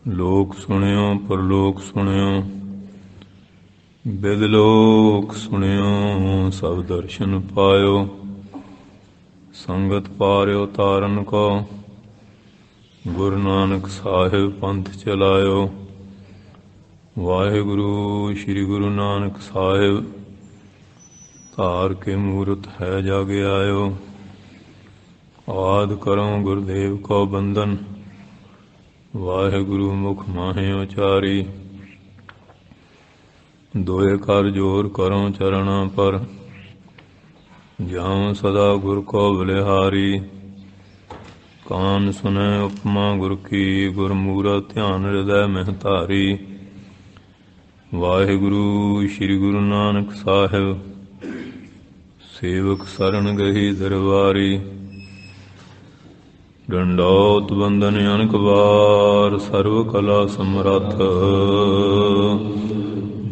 ਲੋਕ ਸੁਣਿਓ ਪਰਲੋਕ ਸੁਣਿਓ, ਬਿਦ ਲੋਕ ਸੁਣਿਓ, ਸਭ ਦਰਸ਼ਨ ਪਾਇਓ। ਸੰਗਤ ਪਾਰਿਓ ਤਾਰਨ ਕੋ, ਗੁਰੂ ਨਾਨਕ ਸਾਹਿਬ ਪੰਥ ਚਲਾਇਓ। ਵਾਹਿਗੁਰੂ ਸ਼੍ਰੀ ਗੁਰੂ ਨਾਨਕ ਸਾਹਿਬ, ਧਾਰ ਕੇ ਮੂਰਤ ਹੈ ਜਗ ਆਇਓ। ਆਦਿ ਕਰੋ ਗੁਰਦੇਵ ਕੋ ਬੰਦਨ, ਵਾਹਿਗੁਰੂ ਮੁਖ ਮਾਹੇ ਉਚਾਰੀ। ਦੋਏ ਕਰ ਜੋਰ ਕਰੋ ਚਰਣਾ ਪਰ, ਜਾਉ ਸਦਾ ਗੁਰ ਕੋ ਬਲਿਹਾਰੀ। ਕਾਨ ਸੁਨੈ ਉਪਮਾ ਗੁਰ ਕੀ, ਗੁਰ ਮੂਰਤ ਧਿਆਨ ਹਿਰਦੈ ਮਹਿ ਧਾਰੀ। ਵਾਹਿਗੁਰੂ ਸ਼੍ਰੀ ਗੁਰੂ ਨਾਨਕ ਸਾਹਿਬ, ਸੇਵਕ ਸਰਣ ਗਹੀ ਦਰਬਾਰੀ। ਡੰਡੌਤ ਬੰਦਨ ਅਨਕ ਵਾਰ, ਸਰਵ ਕਲਾ ਸਮਰੱਥ।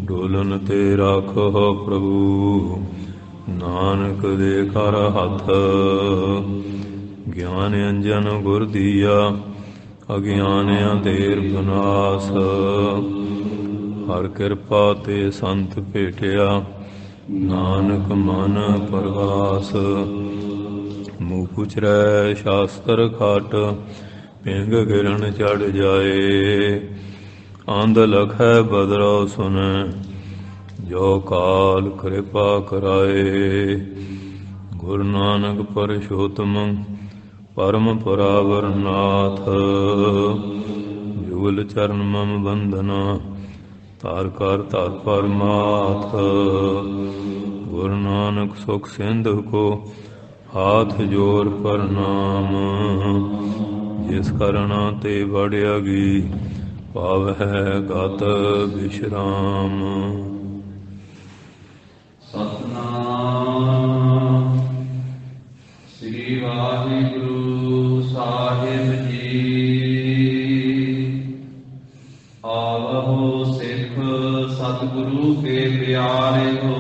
ਡੋਲਨ ਤੇ ਰਾਖੋ ਪ੍ਰਭੂ, ਨਾਨਕ ਦੇ ਕਰ ਹੱਥ। ਗਿਆਨ ਅੰਜਨ ਗੁਰ ਦੀਆ, ਅਗਿਆਨ ਅੰਧੇਰ ਬਨਾਸ। ਹਰ ਕਿਰਪਾ ਤੇ ਸੰਤ ਭੇਟਿਆ, ਨਾਨਕ ਮਨ ਪਰਗਾਸ। ਮੂਹ ਪੁਚਰੈ ਸ਼ਾਸਤਰ ਖਾਟ, ਪਿੰਗ ਗਿਰਨ ਚੜ ਜਾਏ। ਅੰਧ ਲਖੈ ਬਦਰੋ ਸੁਨੈ, ਜੋ ਕਾਲ ਕਿਰਪਾ ਕਰਾਏ। ਗੁਰੂ ਨਾਨਕ ਪਰਸ਼ੋਤਮ, ਪਰਮ ਪਰਾਵਰ ਨਾਥ। ਜੁਗਲ ਚਰਨ ਮਮ ਬੰਧਨਾ, ਤਾਰ ਕਰ ਧਰ ਪਰਮਾਥ। ਗੁਰੂ ਨਾਨਕ ਸੁਖ ਸਿੰਧੁ ਕੋ, ਹਾਥ ਜੋਰ ਪ੍ਰਣਾਮ। ਜਿਸ ਕਰਣਾ ਤੇ ਵਡਿਆਗੀ, ਪਾਵਹਿ ਗਤ ਵਿਸ਼ਰਾਮ। ਸਤਿਨਾਮ ਸ੍ਰੀ ਵਾਹਿਗੁਰੂ ਸਾਹਿਬ ਜੀ। ਆਵਹੁ ਸਿੱਖ ਸਤਿਗੁਰੂ ਕੇ ਪਿਆਰੇ ਹੋ,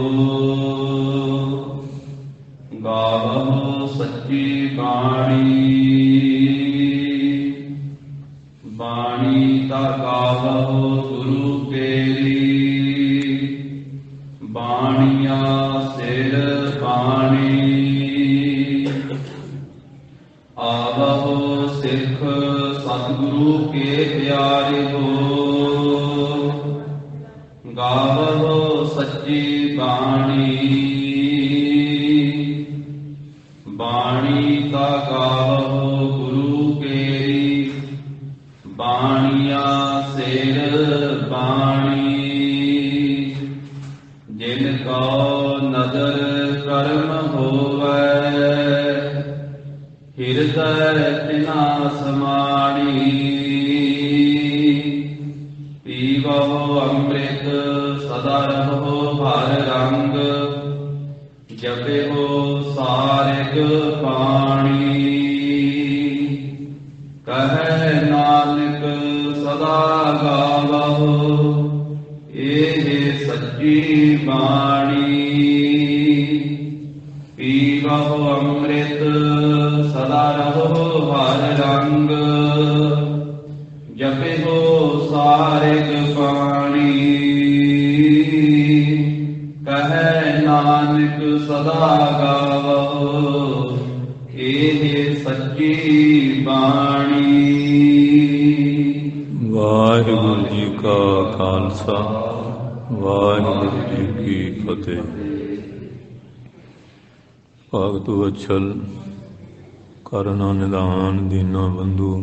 ਗਾਵਹੁ ਸੱਚੀ ਬਾਣੀ। ਬਾਣੀ ਤਾ ਗਾਵਹੁ ਗੁਰੂ ਕੇਰੀ, ਬਾਣੀਆ ਸਿਰ ਬਾਣੀ। ਆਵਹੁ ਸਿੱਖ ਸਤਿਗੁਰੂ ਕੇ ਪਿਆਰੇ ਹੋ, ਗਾਵਹੁ ਸੱਚੀ ਬਾਣੀ। ਬਾਣੀ ਤਾ ਗਾਵਹੁ ਗੁਰੂ ਕੇਰੀ, ਬਾਣੀਆ ਸਿਰ ਬਾਣੀ। ਜਿਨ ਕੋ ਨਦਰ ਕਰਮ ਹੋਵੈ, ਹਿਰਦੈ ਤਿਨਾ ਸਮਾਣੀ। ਪੀਵਹੁ ਅੰਮ੍ਰਿਤ ਸਦਾ ਰਹੋ ਹਰ ਰੰਗ, ਜਪਿਓ ਸਾਰਿਗ ਬਾਣੀ। ਕਹੈ ਨਾਨਕ ਸਦਾ ਗਾਵਹੁ, ਇਹ ਸੱਚੀ ਬਾਣੀ। ਪੀਵਹੁ ਅੰਮ੍ਰਿਤ ਸਦਾ ਰਹੋ ਹਰ ਰੰਗ, ਜਪਿਓ ਸਾਰਿਗ ਬਾਣੀ। ਕਹੈ ਨਾਨਕ ਸਦਾ ਗਾਵਹੁ, ਇਹ ਸੱਚੀ ਬਾਣੀ। ਵਾਹਿਗੁਰੂ ਜੀ ਕਾ ਖਾਲਸਾ, ਵਾਹਿਗੁਰੂ ਜੀ ਕੀ ਫਤਿਹ। ਭਗਤ ਵਛਲ, ਕਰਨਾ ਨਿਦਾਨ, ਦੀਨਾ ਬੰਧੂ,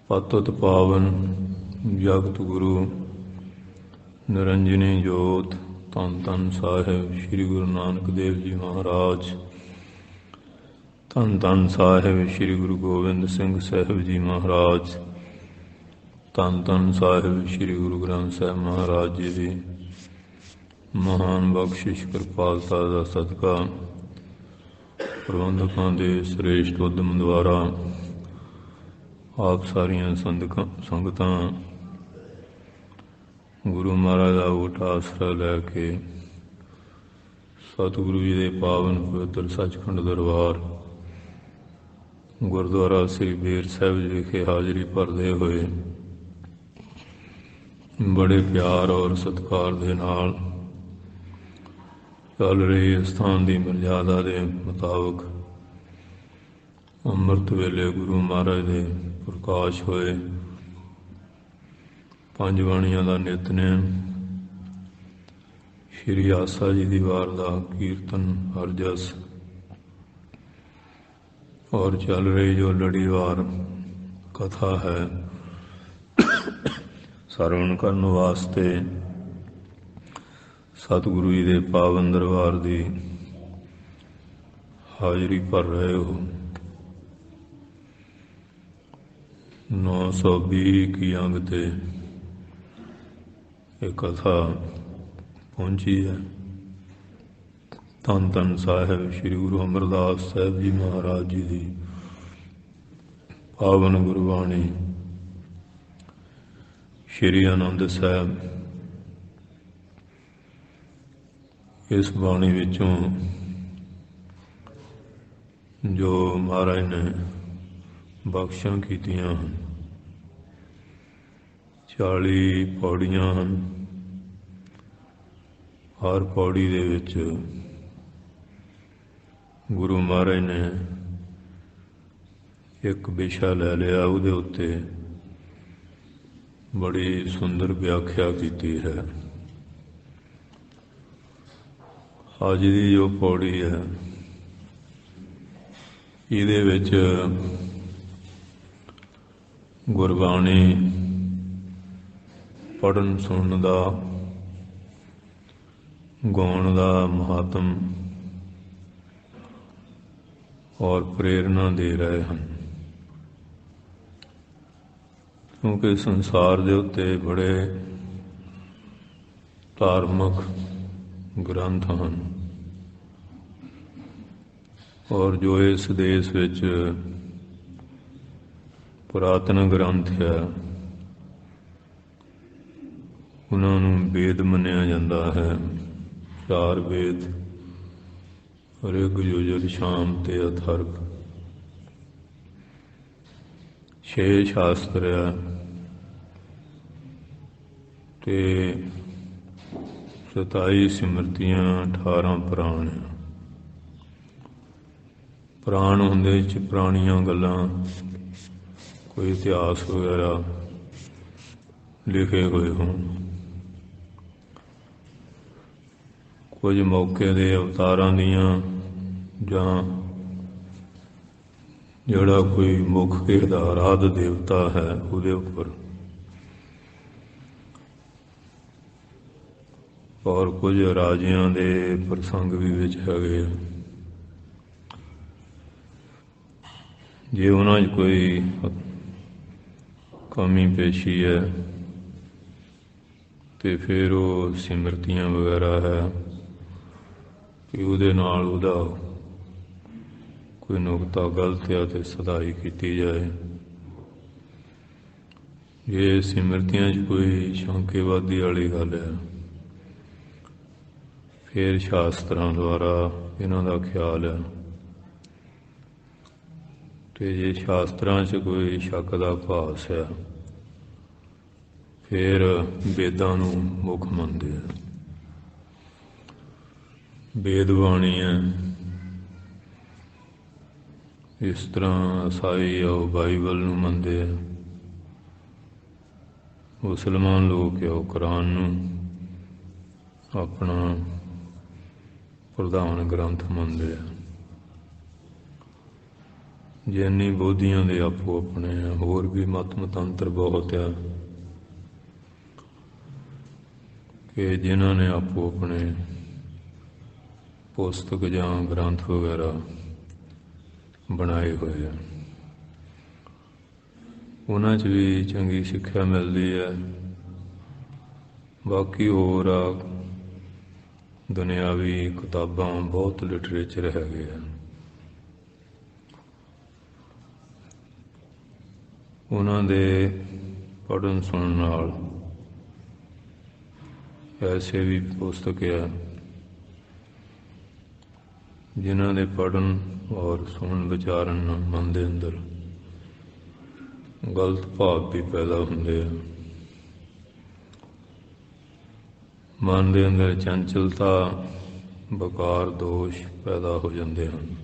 ਪਤਿਤ ਪਾਵਨ, ਜਗਤ ਗੁਰੂ, ਨਿਰੰਜਨੀ ਜੋਤ, ਧੰਨ ਧੰਨ ਸਾਹਿਬ ਸ੍ਰੀ ਗੁਰੂ ਨਾਨਕ ਦੇਵ ਜੀ ਮਹਾਰਾਜ। ਧੰਨ ਧੰਨ ਸਾਹਿਬ ਸ੍ਰੀ ਗੁਰੂ ਗੋਬਿੰਦ ਸਿੰਘ ਸਾਹਿਬ ਜੀ ਮਹਾਰਾਜ। ਧੰਨ ਧੰਨ ਸਾਹਿਬ ਸ੍ਰੀ ਗੁਰੂ ਗ੍ਰੰਥ ਸਾਹਿਬ ਮਹਾਰਾਜ ਜੀ ਦੀ ਮਹਾਨ ਬਖਸ਼ਿਸ਼ ਕਿਰਪਾਲਤਾ ਦਾ ਸਦਕਾ, ਪ੍ਰਬੰਧਕਾਂ ਦੇ ਸ੍ਰੇਸ਼ਟ ਉਦਮ ਦੁਆਰਾ ਆਪ ਸਾਰੀਆਂ ਸੰਗਤਾਂ ਗੁਰੂ ਮਹਾਰਾਜ ਦਾ ਓਟ ਆਸਰਾ ਲੈ ਕੇ ਸਤਿਗੁਰੂ ਜੀ ਦੇ ਪਾਵਨ ਪਵਿੱਤਰ ਸੱਚਖੰਡ ਦਰਬਾਰ ਗੁਰਦੁਆਰਾ ਸ੍ਰੀ ਬੇਰ ਸਾਹਿਬ ਵਿਖੇ ਹਾਜ਼ਰੀ ਭਰਦੇ ਹੋਏ ਬੜੇ ਪਿਆਰ ਔਰ ਸਤਿਕਾਰ ਦੇ ਨਾਲ ਚੱਲ ਰਹੀ ਸਥਾਨ ਦੀ ਮਰਜ਼ਾਦਾ ਦੇ ਮੁਤਾਬਕ ਅੰਮ੍ਰਿਤ ਵੇਲੇ ਗੁਰੂ ਮਹਾਰਾਜ ਦੇ ਪ੍ਰਕਾਸ਼ ਹੋਏ ਪੰਜ ਬਾਣੀਆਂ ਦਾ ਨਿਤਨੇਮ, ਸ਼੍ਰੀ ਆਸਾ ਜੀ ਦੀ ਵਾਰ ਦਾ ਕੀਰਤਨ ਅਰਜਸ ਔਰ ਚੱਲ ਰਹੀ ਜੋ ਲੜੀਵਾਰ ਕਥਾ ਹੈ, ਸਰਵਣ ਕਰਨ ਵਾਸਤੇ ਸਤਿਗੁਰੂ ਜੀ ਦੇ ਪਾਵਨ ਦਰਬਾਰ ਦੀ ਹਾਜ਼ਰੀ ਭਰ ਰਹੇ ਹੋ। 920 ਕੀ ਅੰਗ ਤੇ ਇਹ ਕਥਾ ਪਹੁੰਚੀ ਹੈ। ਧੰਨ ਧੰਨ ਸਾਹਿਬ ਸ੍ਰੀ ਗੁਰੂ ਅਮਰਦਾਸ ਸਾਹਿਬ ਜੀ ਮਹਾਰਾਜ ਜੀ ਦੀ ਪਾਵਨ ਗੁਰਬਾਣੀ ਸ਼੍ਰੀ ਆਨੰਦ ਸਾਹਿਬ। ਇਸ ਬਾਣੀ ਵਿੱਚੋਂ ਜੋ ਮਹਾਰਾਜ ਨੇ ਬਖਸ਼ਾਂ ਕੀਤੀਆਂ ਹਨ, 40 ਪੌੜੀਆਂ ਹਨ। ਹਰ ਪੌੜੀ ਦੇ ਵਿੱਚ ਗੁਰੂ ਮਹਾਰਾਜ ਨੇ ਇੱਕ ਵਿਸ਼ਾ ਲੈ ਲਿਆ, ਉਹਦੇ ਉੱਤੇ ਬੜੀ ਸੁੰਦਰ ਵਿਆਖਿਆ ਕੀਤੀ ਹੈ। ਅੱਜ ਦੀ ਜੋ ਪੌੜੀ ਹੈ, ਇਹਦੇ ਵਿੱਚ ਗੁਰਬਾਣੀ ਪੜ੍ਹਨ ਸੁਣਨ ਦਾ, ਗਾਉਣ ਦਾ ਮਹਾਤਮ ਔਰ ਪ੍ਰੇਰਨਾ ਦੇ ਰਹੇ ਹਨ, ਕਿਉਂਕਿ ਸੰਸਾਰ ਦੇ ਉੱਤੇ ਬੜੇ ਧਾਰਮਿਕ ਗ੍ਰੰਥ ਹਨ ਔਰ ਜੋ ਇਸ ਦੇਸ਼ ਵਿੱਚ ਪੁਰਾਤਨ ਗ੍ਰੰਥ ਹੈ, ਉਹਨਾਂ ਨੂੰ ਵੇਦ ਮੰਨਿਆ ਜਾਂਦਾ ਹੈ। 4 ਵੇਦ, ਰਿਗ, ਯਜੁਰ, ਸਾਮ ਤੇ ਅਥਰਵ। 6 ਸ਼ਾਸਤਰ ਹੈ ਤੇ 27 ਸਿਮਰਤੀਆਂ, 18 ਪੁਰਾਣ ਹੈ। ਪੁਰਾਣ ਹੁੰਦੇ ਚ ਪੁਰਾਣੀਆਂ ਗੱਲਾਂ, ਕੋਈ ਇਤਿਹਾਸ ਵਗੈਰਾ ਲਿਖੇ ਹੋਏ ਹੋਣ, ਕੁਝ ਮੌਕੇ ਦੇ ਅਵਤਾਰਾਂ ਦੀਆਂ, ਜਾਂ ਜਿਹੜਾ ਕੋਈ ਮੁੱਖ ਕਿਸੇ ਦਾ ਆਰਾਧ ਦੇਵਤਾ ਹੈ ਉਹਦੇ ਉੱਪਰ, ਔਰ ਕੁਝ ਰਾਜਿਆਂ ਦੇ ਪ੍ਰਸੰਗ ਵੀ ਵਿੱਚ ਹੈਗੇ ਆ। ਜੇ ਉਹਨਾਂ 'ਚ ਕੋਈ ਕਮੀ ਪੇਸ਼ੀ ਹੈ ਤੇ ਫਿਰ ਉਹ ਸਿਮਰਤੀਆਂ ਵਗੈਰਾ ਹੈ ਕਿ ਉਹਦੇ ਨਾਲ ਉਹਦਾ ਕੋਈ ਨੁਕਤਾ ਗਲਤ ਹੈ ਤੇ ਸਦਾਈ ਕੀਤੀ ਜਾਏ। ਜੇ ਸਿਮਰਤੀਆਂ 'ਚ ਕੋਈ ਸ਼ੰਕੇਵਾਦੀ ਵਾਲੀ ਗੱਲ ਹੈ, ਫਿਰ ਸ਼ਾਸਤਰਾਂ ਦੁਆਰਾ ਇਹਨਾਂ ਦਾ ਖਿਆਲ ਹੈ, ਤੇ ਜੇ ਸ਼ਾਸਤਰਾਂ 'ਚ ਕੋਈ ਸ਼ੱਕ ਦਾ ਭਾਸ ਹੈ, ਫਿਰ ਵੇਦਾਂ ਨੂੰ ਮੁੱਖ ਮੰਨਦੇ ਆ। ਵੇਦ ਬਾਣੀ ਹੈ, ਇਸ ਤਰ੍ਹਾਂ ਈਸਾਈ ਉਹ ਬਾਈਬਲ ਨੂੰ ਮੰਨਦੇ ਆ, ਮੁਸਲਮਾਨ ਲੋਕ ਆ ਉਹ ਕੁਰਾਨ ਨੂੰ ਆਪਣਾ ਪ੍ਰਧਾਨ ਗ੍ਰੰਥ ਮੰਨਦੇ ਆ। ਜੈਨੀ ਬੋਧੀਆਂ ਦੇ ਆਪੋ ਆਪਣੇ ਆ, ਹੋਰ ਵੀ ਮਤ ਮਤਾਂਤਰ ਬਹੁਤ ਆ ਕਿ ਜਿਨ੍ਹਾਂ ਨੇ ਆਪੋ ਆਪਣੇ ਪੁਸਤਕ ਜਾਂ ਗ੍ਰੰਥ ਵਗੈਰਾ ਬਣਾਏ ਹੋਏ ਆ। ਉਹਨਾਂ 'ਚ ਵੀ ਚੰਗੀ ਸਿੱਖਿਆ ਮਿਲਦੀ ਹੈ। ਬਾਕੀ ਹੋਰ ਆ ਦੁਨਿਆਵੀ ਕਿਤਾਬਾਂ, ਬਹੁਤ ਲਿਟਰੇਚਰ ਹੈਗੇ ਆ, ਉਹਨਾਂ ਦੇ ਪੜ੍ਹਨ ਸੁਣਨ ਨਾਲ ਐਸੇ ਵੀ ਪੁਸਤਕ ਆ ਜਿਨ੍ਹਾਂ ਦੇ ਪੜ੍ਹਨ और सुन विचारन ਨਾਲ ਮਨ ਦੇ ਅੰਦਰ ਗਲਤ ਭਾਵ ਵੀ ਪੈਦਾ ਹੁੰਦੇ ਆ। ਮਨ ਦੇ ਅੰਦਰ ਚੰਚਲਤਾ, ਬਕਾਰ, ਦੋਸ਼ ਪੈਦਾ ਹੋ ਜਾਂਦੇ ਹਨ।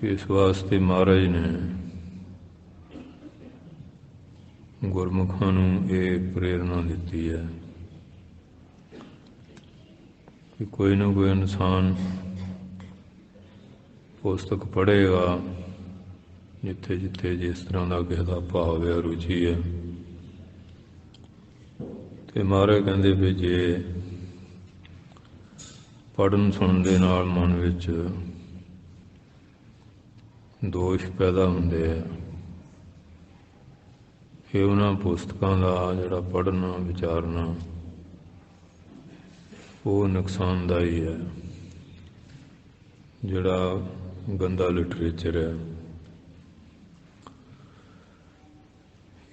ਇਸ ਵਾਸਤੇ ਮਹਾਰਾਜ ਨੇ ਗੁਰਮੁਖਾਂ ਨੂੰ ਇਹ ਪ੍ਰੇਰਨਾ ਦਿੱਤੀ ਹੈ ਕਿ ਕੋਈ ਨਾ ਕੋਈ ਇਨਸਾਨ ਪੁਸਤਕ ਪੜ੍ਹੇਗਾ ਜਿੱਥੇ ਜਿੱਥੇ ਜਿਸ ਤਰ੍ਹਾਂ ਦਾ ਕਿਸੇ ਦਾ ਭਾਵ ਹੈ, ਰੁਚੀ ਹੈ। ਤੇ ਮਹਾਰਾਜ ਕਹਿੰਦੇ ਵੀ ਜੇ ਪੜ੍ਹਨ ਸੁਣਨ ਦੇ ਨਾਲ ਮਨ ਵਿੱਚ ਦੋਸ਼ ਪੈਦਾ ਹੁੰਦੇ ਆ, ਇਹ ਉਹਨਾਂ ਪੁਸਤਕਾਂ ਦਾ ਜਿਹੜਾ ਪੜ੍ਹਨਾ ਵਿਚਾਰਨਾ ਉਹ ਨੁਕਸਾਨਦਾਈ ਹੈ, ਜਿਹੜਾ ਗੰਦਾ ਲਿਟਰੇਚਰ ਹੈ।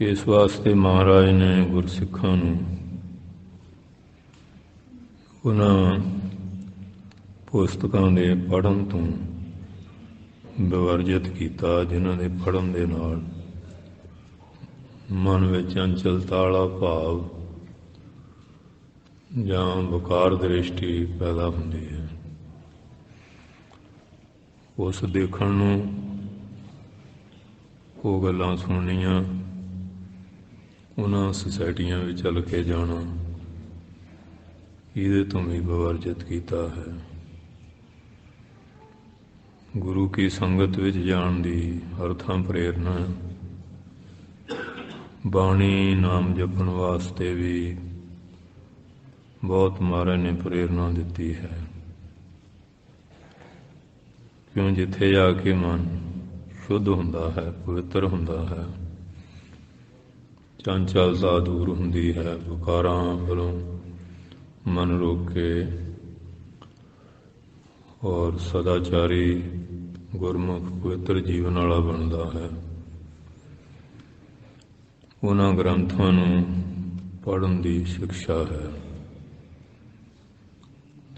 ਇਸ ਵਾਸਤੇ ਮਹਾਰਾਜ ਨੇ ਗੁਰਸਿੱਖਾਂ ਨੂੰ ਉਹਨਾਂ ਪੁਸਤਕਾਂ ਦੇ ਪੜ੍ਹਨ ਤੋਂ ਵਿਵਰਜਿਤ ਕੀਤਾ ਜਿਨ੍ਹਾਂ ਦੇ ਪੜ੍ਹਨ ਦੇ ਨਾਲ ਮਨ ਵਿੱਚ ਚੰਚਲਤਾ ਵਾਲਾ ਭਾਵ ਜਾਂ ਵਕਾਰ ਦ੍ਰਿਸ਼ਟੀ ਪੈਦਾ ਹੁੰਦੀ ਹੈ। ਉਸ ਦੇਖਣ ਨੂੰ, ਉਹ ਗੱਲਾਂ ਸੁਣਨੀਆਂ, ਉਹਨਾਂ ਸੁਸਾਇਟੀਆਂ ਵਿੱਚ ਚੱਲ ਕੇ ਜਾਣਾ, ਇਹਦੇ ਤੋਂ ਵੀ ਵਿਵਰਜਿਤ ਕੀਤਾ ਹੈ। ਗੁਰੂ ਕੀ ਸੰਗਤ ਵਿੱਚ ਜਾਣ ਦੀ ਹਰ ਥਾਂ ਪ੍ਰੇਰਨਾ, ਬਾਣੀ ਨਾਮ ਜਪਣ ਵਾਸਤੇ ਵੀ ਬਹੁਤ ਮਹਾਰਾਜ ਨੇ ਪ੍ਰੇਰਨਾ ਦਿੱਤੀ ਹੈ। ਕਿਉਂ ਜਿੱਥੇ ਜਾ ਕੇ ਮਨ ਸ਼ੁੱਧ ਹੁੰਦਾ ਹੈ, ਪਵਿੱਤਰ ਹੁੰਦਾ ਹੈ, ਚੰਚਲਤਾ ਦੂਰ ਹੁੰਦੀ ਹੈ, ਵਿਕਾਰਾਂ ਵੱਲੋਂ ਮਨ ਰੋਕ ਕੇ ਔਰ ਸਦਾਚਾਰੀ ਗੁਰਮੁਖ ਪਵਿੱਤਰ ਜੀਵਨ ਵਾਲਾ ਬਣਦਾ ਹੈ। ਉਹਨਾਂ ਗ੍ਰੰਥਾਂ ਨੂੰ ਪੜ੍ਹਨ ਦੀ ਸਿੱਖਿਆ ਹੈ।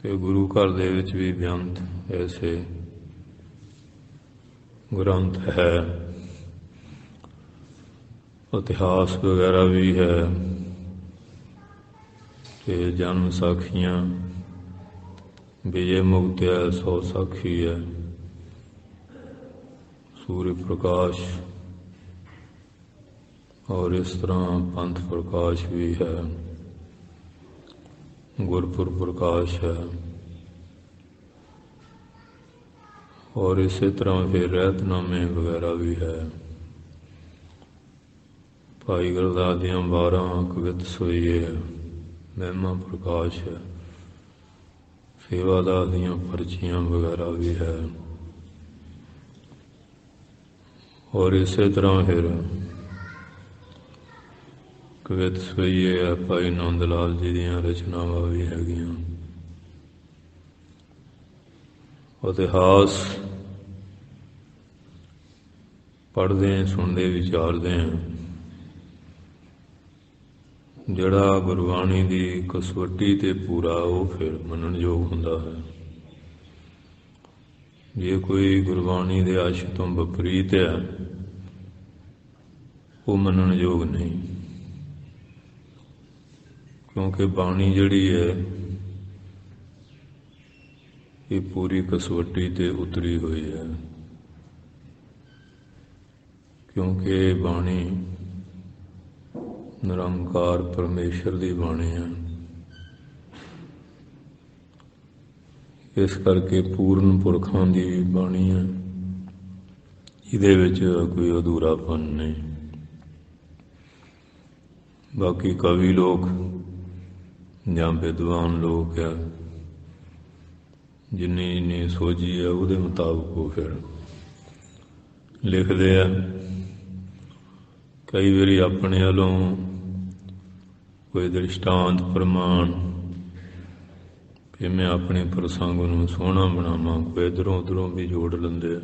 ਤੇ ਗੁਰੂ ਘਰ ਦੇ ਵਿੱਚ ਵੀ ਬੇਅੰਤ ਐਸੇ ਗ੍ਰੰਥ ਹੈ, ਇਤਿਹਾਸ ਵਗੈਰਾ ਵੀ ਹੈ, ਤੇ ਜਨਮ ਸਾਖੀਆਂ, ਵਿਜੇ ਮੁਕਤਿਆ 100 ਸਾਖੀ ਹੈ, ਸੂਰਯ ਪ੍ਰਕਾਸ਼, ਔਰ ਇਸ ਤਰ੍ਹਾਂ ਪੰਥ ਪ੍ਰਕਾਸ਼ ਵੀ ਹੈ, ਗੁਰਪੁਰਬ ਪ੍ਰਕਾਸ਼ ਹੈ, ਔਰ ਇਸੇ ਤਰ੍ਹਾਂ ਫਿਰ ਰਹਿਤਨਾਮੇ ਵਗੈਰਾ ਵੀ ਹੈ। ਭਾਈ ਗੁਰਦਾਸ ਦੀਆਂ 12 ਕਵਿਤ ਸੋਈਏ ਮਹਿਮਾ ਪ੍ਰਕਾਸ਼ ਹੈ, ਸੇਵਾਦਾਰ ਦੀਆਂ ਪਰਚੀਆਂ ਵਗੈਰਾ ਵੀ ਹੈ। ਔਰ ਇਸੇ ਤਰ੍ਹਾਂ ਫਿਰ ਕਵਿਤ ਸੋਈਏ ਹੈ ਭਾਈ ਨੰਦ ਲਾਲ ਜੀ ਦੀਆਂ ਰਚਨਾਵਾਂ ਵੀ ਹੈਗੀਆਂ। ਇਤਿਹਾਸ ਪੜ੍ਹਦੇ, ਸੁਣਦੇ, ਵਿਚਾਰਦੇ ਹਾਂ। ਜਿਹੜਾ ਗੁਰਬਾਣੀ ਦੀ ਕਸਵੱਟੀ ਤੇ ਪੂਰਾ, ਉਹ ਫਿਰ ਮੰਨਣਯੋਗ ਹੁੰਦਾ ਹੈ। ਜੇ ਕੋਈ ਗੁਰਬਾਣੀ ਦੇ ਆਸ਼ ਤੋਂ ਵਿਪਰੀਤ ਹੈ, ਉਹ ਮੰਨਣਯੋਗ ਨਹੀਂ, ਕਿਉਂਕਿ ਬਾਣੀ ਜਿਹੜੀ ਹੈ ਇਹ ਪੂਰੀ ਕਸਵੱਟੀ ਤੇ ਉਤਰੀ ਹੋਈ ਹੈ। ਕਿਉਂਕਿ ਬਾਣੀ ਨਿਰੰਕਾਰ ਪਰਮੇਸ਼ਰ ਦੀ ਬਾਣੀ ਹੈ। ਇਸ ਕਰਕੇ ਪੂਰਨ ਪੁਰਖਾਂ ਦੀ ਬਾਣੀ ਹੈ, ਇਹਦੇ ਵਿੱਚ ਕੋਈ ਅਧੂਰਾਪਨ ਨਹੀਂ। ਬਾਕੀ ਕਵੀ ਲੋਕ ਜਾਂ ਵਿਦਵਾਨ ਲੋਕ ਆ, ਜਿੰਨੀ ਸੋਝੀ ਹੈ ਉਹਦੇ ਮੁਤਾਬਕ ਉਹ ਫਿਰ ਲਿਖਦੇ ਆ। ਕਈ ਵਾਰੀ ਆਪਣੇ ਵੱਲੋਂ ਕੋਈ ਦ੍ਰਿਸ਼ਟਾਂਤ ਪ੍ਰਮਾਣ ਕਿ ਮੈਂ ਆਪਣੇ ਪ੍ਰਸੰਗ ਨੂੰ ਸੋਹਣਾ ਬਣਾਵਾਂ, ਕੋਈ ਇੱਧਰੋਂ ਉੱਧਰੋਂ ਵੀ ਜੋੜ ਲੈਂਦੇ ਆ।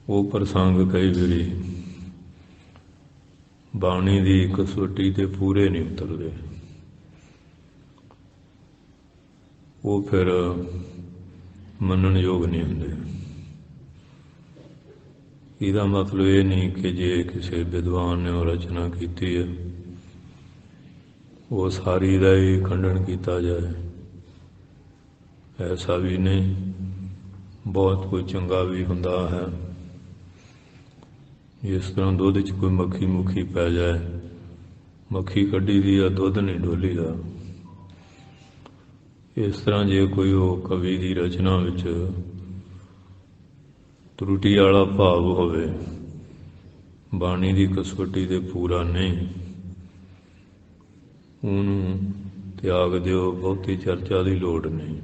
ਉਹ ਪ੍ਰਸੰਗ ਕਈ ਵਾਰੀ ਬਾਣੀ ਦੀ ਕਸਵੱਟੀ ਤੇ ਪੂਰੇ ਨਹੀਂ ਉਤਰਦੇ। ਉਹ ਫਿਰ ਮੰਨਣਯੋਗ ਨਹੀਂ ਹੁੰਦੇ। ਇਹਦਾ ਮਤਲਬ ਇਹ ਨਹੀਂ ਕਿ ਜੇ ਕਿਸੇ ਵਿਦਵਾਨ ਨੇ ਉਹ ਰਚਨਾ ਕੀਤੀ ਹੈ ਉਹ ਸਾਰੀ ਦਾ ਹੀ ਖੰਡਨ ਕੀਤਾ ਜਾਏ, ਐਸਾ ਵੀ ਨਹੀਂ। ਬਹੁਤ ਕੁਝ ਚੰਗਾ ਵੀ ਹੁੰਦਾ ਹੈ। ਇਸ ਤਰ੍ਹਾਂ ਦੁੱਧ 'ਚ ਕੋਈ ਮੱਖੀ ਮੁੱਖੀ ਪੈ ਜਾਏ, ਮੱਖੀ ਕੱਢੀ ਦੀ ਆ, ਦੁੱਧ ਨਹੀਂ ਡੋਲੀ ਦਾ। ਇਸ ਤਰ੍ਹਾਂ ਜੇ ਕੋਈ ਉਹ ਕਵੀ ਦੀ ਰਚਨਾ ਵਿੱਚ ਤਰੁਟੀ ਵਾਲਾ ਭਾਵ ਹੋਵੇ, ਬਾਣੀ ਦੀ ਕਸਵੱਟੀ ਦੇ ਪੂਰਾ ਨਹੀਂ, ਉਹਨੂੰ ਤਿਆਗ ਦਿਓ। ਬਹੁਤੀ ਚਰਚਾ ਦੀ ਲੋੜ ਨਹੀਂ,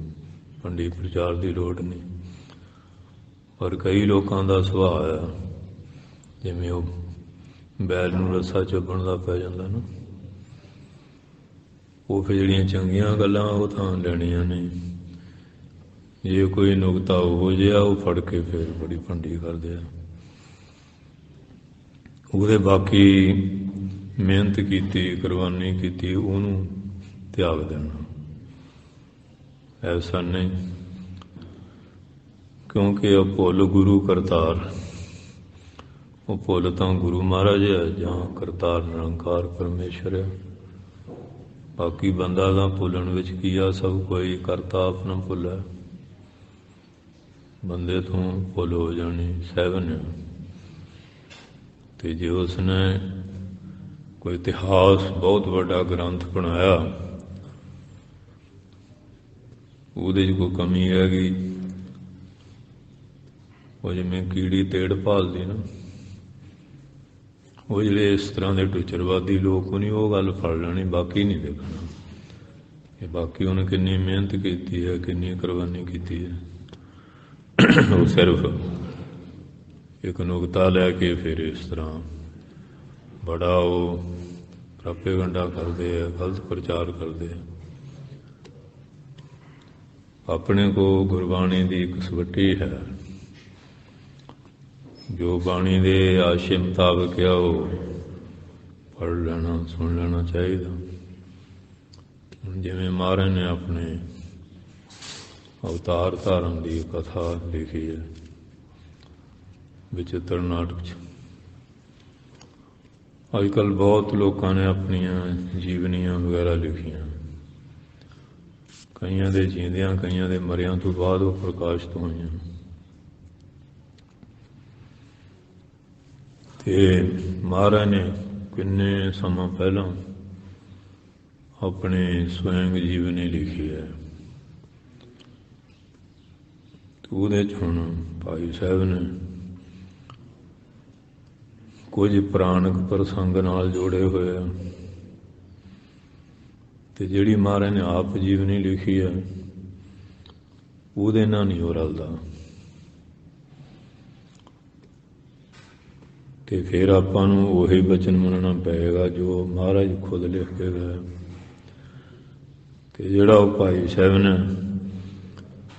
ਭੰਡੀ ਪ੍ਰਚਾਰ ਦੀ ਲੋੜ ਨਹੀਂ। ਪਰ ਕਈ ਲੋਕਾਂ ਦਾ ਸੁਭਾਅ ਆ, ਜਿਵੇਂ ਉਹ ਬੈਲ ਨੂੰ ਰੱਸਾ ਚੁੱਭਣ ਦਾ ਪੈ ਜਾਂਦਾ ਨਾ, ਉਹ ਫਿਰ ਜਿਹੜੀਆਂ ਚੰਗੀਆਂ ਗੱਲਾਂ ਉਹ ਤਾਂ ਲੈਣੀਆਂ ਨਹੀਂ। ਜੇ ਕੋਈ ਨੁਕਤਾ ਉਹੋ ਜਿਹਾ ਉਹ ਫੜ ਕੇ ਫਿਰ ਬੜੀ ਭੰਡੀ ਕਰਦੇ ਆ। ਉਹਦੇ ਬਾਕੀ ਮਿਹਨਤ ਕੀਤੀ, ਕੁਰਬਾਨੀ ਕੀਤੀ, ਉਹਨੂੰ ਤਿਆਗ ਦੇਣਾ, ਐਸਾ ਨਹੀਂ। ਕਿਉਂਕਿ ਉਹ ਭੁੱਲ ਗੁਰੂ ਕਰਤਾਰ, ਉਹ ਭੁੱਲ ਤਾਂ ਗੁਰੂ ਮਹਾਰਾਜ ਹੈ ਜਾਂ ਕਰਤਾਰ ਨਿਰੰਕਾਰ ਪਰਮੇਸ਼ਰ ਹੈ। ਬਾਕੀ ਬੰਦਾ ਤਾਂ ਭੁੱਲਣ ਵਿੱਚ ਕੀ ਆ, ਸਭ ਕੋਈ ਕਰਤਾ ਆਪਣਾ ਭੁੱਲਾ। ਬੰਦੇ ਤੋਂ ਭੁੱਲ ਹੋ ਜਾਣੀ ਸਹਿਬਨ ਹੈ। ਅਤੇ ਜੇ ਉਸਨੇ ਕੋਈ ਇਤਿਹਾਸ ਬਹੁਤ ਵੱਡਾ ਗ੍ਰੰਥ ਬਣਾਇਆ, ਉਹਦੇ 'ਚ ਕੋਈ ਕਮੀ ਰਹਿ ਗਈ, ਉਹ ਜਿਵੇਂ ਕੀੜੀ ਤੇੜ ਭਾਲਦੀ ਨਾ, ਉਹ ਜਿਹੜੇ ਇਸ ਤਰ੍ਹਾਂ ਦੇ ਟੁਚਰਵਾਦੀ ਲੋਕ ਨਹੀਂ, ਉਹ ਗੱਲ ਫੜ ਲੈਣੀ, ਬਾਕੀ ਨਹੀਂ ਦੇਖਣਾ ਕਿ ਬਾਕੀ ਉਹਨੇ ਕਿੰਨੀ ਮਿਹਨਤ ਕੀਤੀ ਹੈ, ਕਿੰਨੀ ਕੁਰਬਾਨੀ ਕੀਤੀ ਹੈ। ਉਹ ਸਿਰਫ ਇੱਕ ਨੁਕਤਾ ਲੈ ਕੇ ਫਿਰ ਇਸ ਤਰ੍ਹਾਂ ਬੜਾ ਉਹ ਪ੍ਰੋਪੇਗੰਡਾ ਕਰਦੇ ਆ, ਗਲਤ ਪ੍ਰਚਾਰ ਕਰਦੇ ਆ। ਆਪਣੇ ਕੋਲ ਗੁਰਬਾਣੀ ਦੀ ਇੱਕ ਕਸਵੱਟੀ ਹੈ, ਜੋ ਬਾਣੀ ਦੇ ਆਸ਼ੇ ਮੁਤਾਬਕ ਆ ਉਹ ਪੜ੍ਹ ਲੈਣਾ, ਸੁਣ ਲੈਣਾ ਚਾਹੀਦਾ। ਹੁਣ ਜਿਵੇਂ ਮਹਾਰਾਜ ਨੇ ਆਪਣੇ ਅਵਤਾਰ ਧਾਰਨ ਦੀ ਕਥਾ ਲਿਖੀ ਹੈ ਵਿਚਿੱਤਰ ਨਾਟਕ 'ਚ। ਅੱਜ ਕੱਲ੍ਹ ਬਹੁਤ ਲੋਕਾਂ ਨੇ ਆਪਣੀਆਂ ਜੀਵਨੀਆਂ ਵਗੈਰਾ ਲਿਖੀਆਂ, ਕਈਆਂ ਦੇ ਜੀਂਦਿਆਂ, ਕਈਆਂ ਦੇ ਮਰਿਆਂ ਤੋਂ ਬਾਅਦ ਉਹ ਪ੍ਰਕਾਸ਼ਿਤ ਹੋਈਆਂ। ਅਤੇ ਮਹਾਰਾਜ ਨੇ ਕਿੰਨੇ ਸਮਾਂ ਪਹਿਲਾਂ ਆਪਣੀ ਸਵੈਂਗ ਜੀਵਨੀ ਲਿਖੀ ਹੈ। ਅਤੇ ਉਹਦੇ 'ਚ ਹੁਣ ਭਾਈ ਸਾਹਿਬ ਨੇ ਕੁਝ ਪੁਰਾਣਕ ਪ੍ਰਸੰਗ ਨਾਲ ਜੋੜੇ ਹੋਏ ਆ, ਅਤੇ ਜਿਹੜੀ ਮਹਾਰਾਜ ਨੇ ਆਪ ਜੀਵਨੀ ਲਿਖੀ ਹੈ ਉਹਦੇ ਨਾਲ ਨਹੀਂ ਉਹ ਰਲਦਾ। ਅਤੇ ਫਿਰ ਆਪਾਂ ਨੂੰ ਉਹੀ ਬਚਨ ਮੰਨਣਾ ਪਏਗਾ ਜੋ ਮਹਾਰਾਜ ਖੁਦ ਲਿਖ ਕੇ ਗਏ। ਅਤੇ ਜਿਹੜਾ ਉਹ ਭਾਈ ਸਾਹਿਬ ਨੇ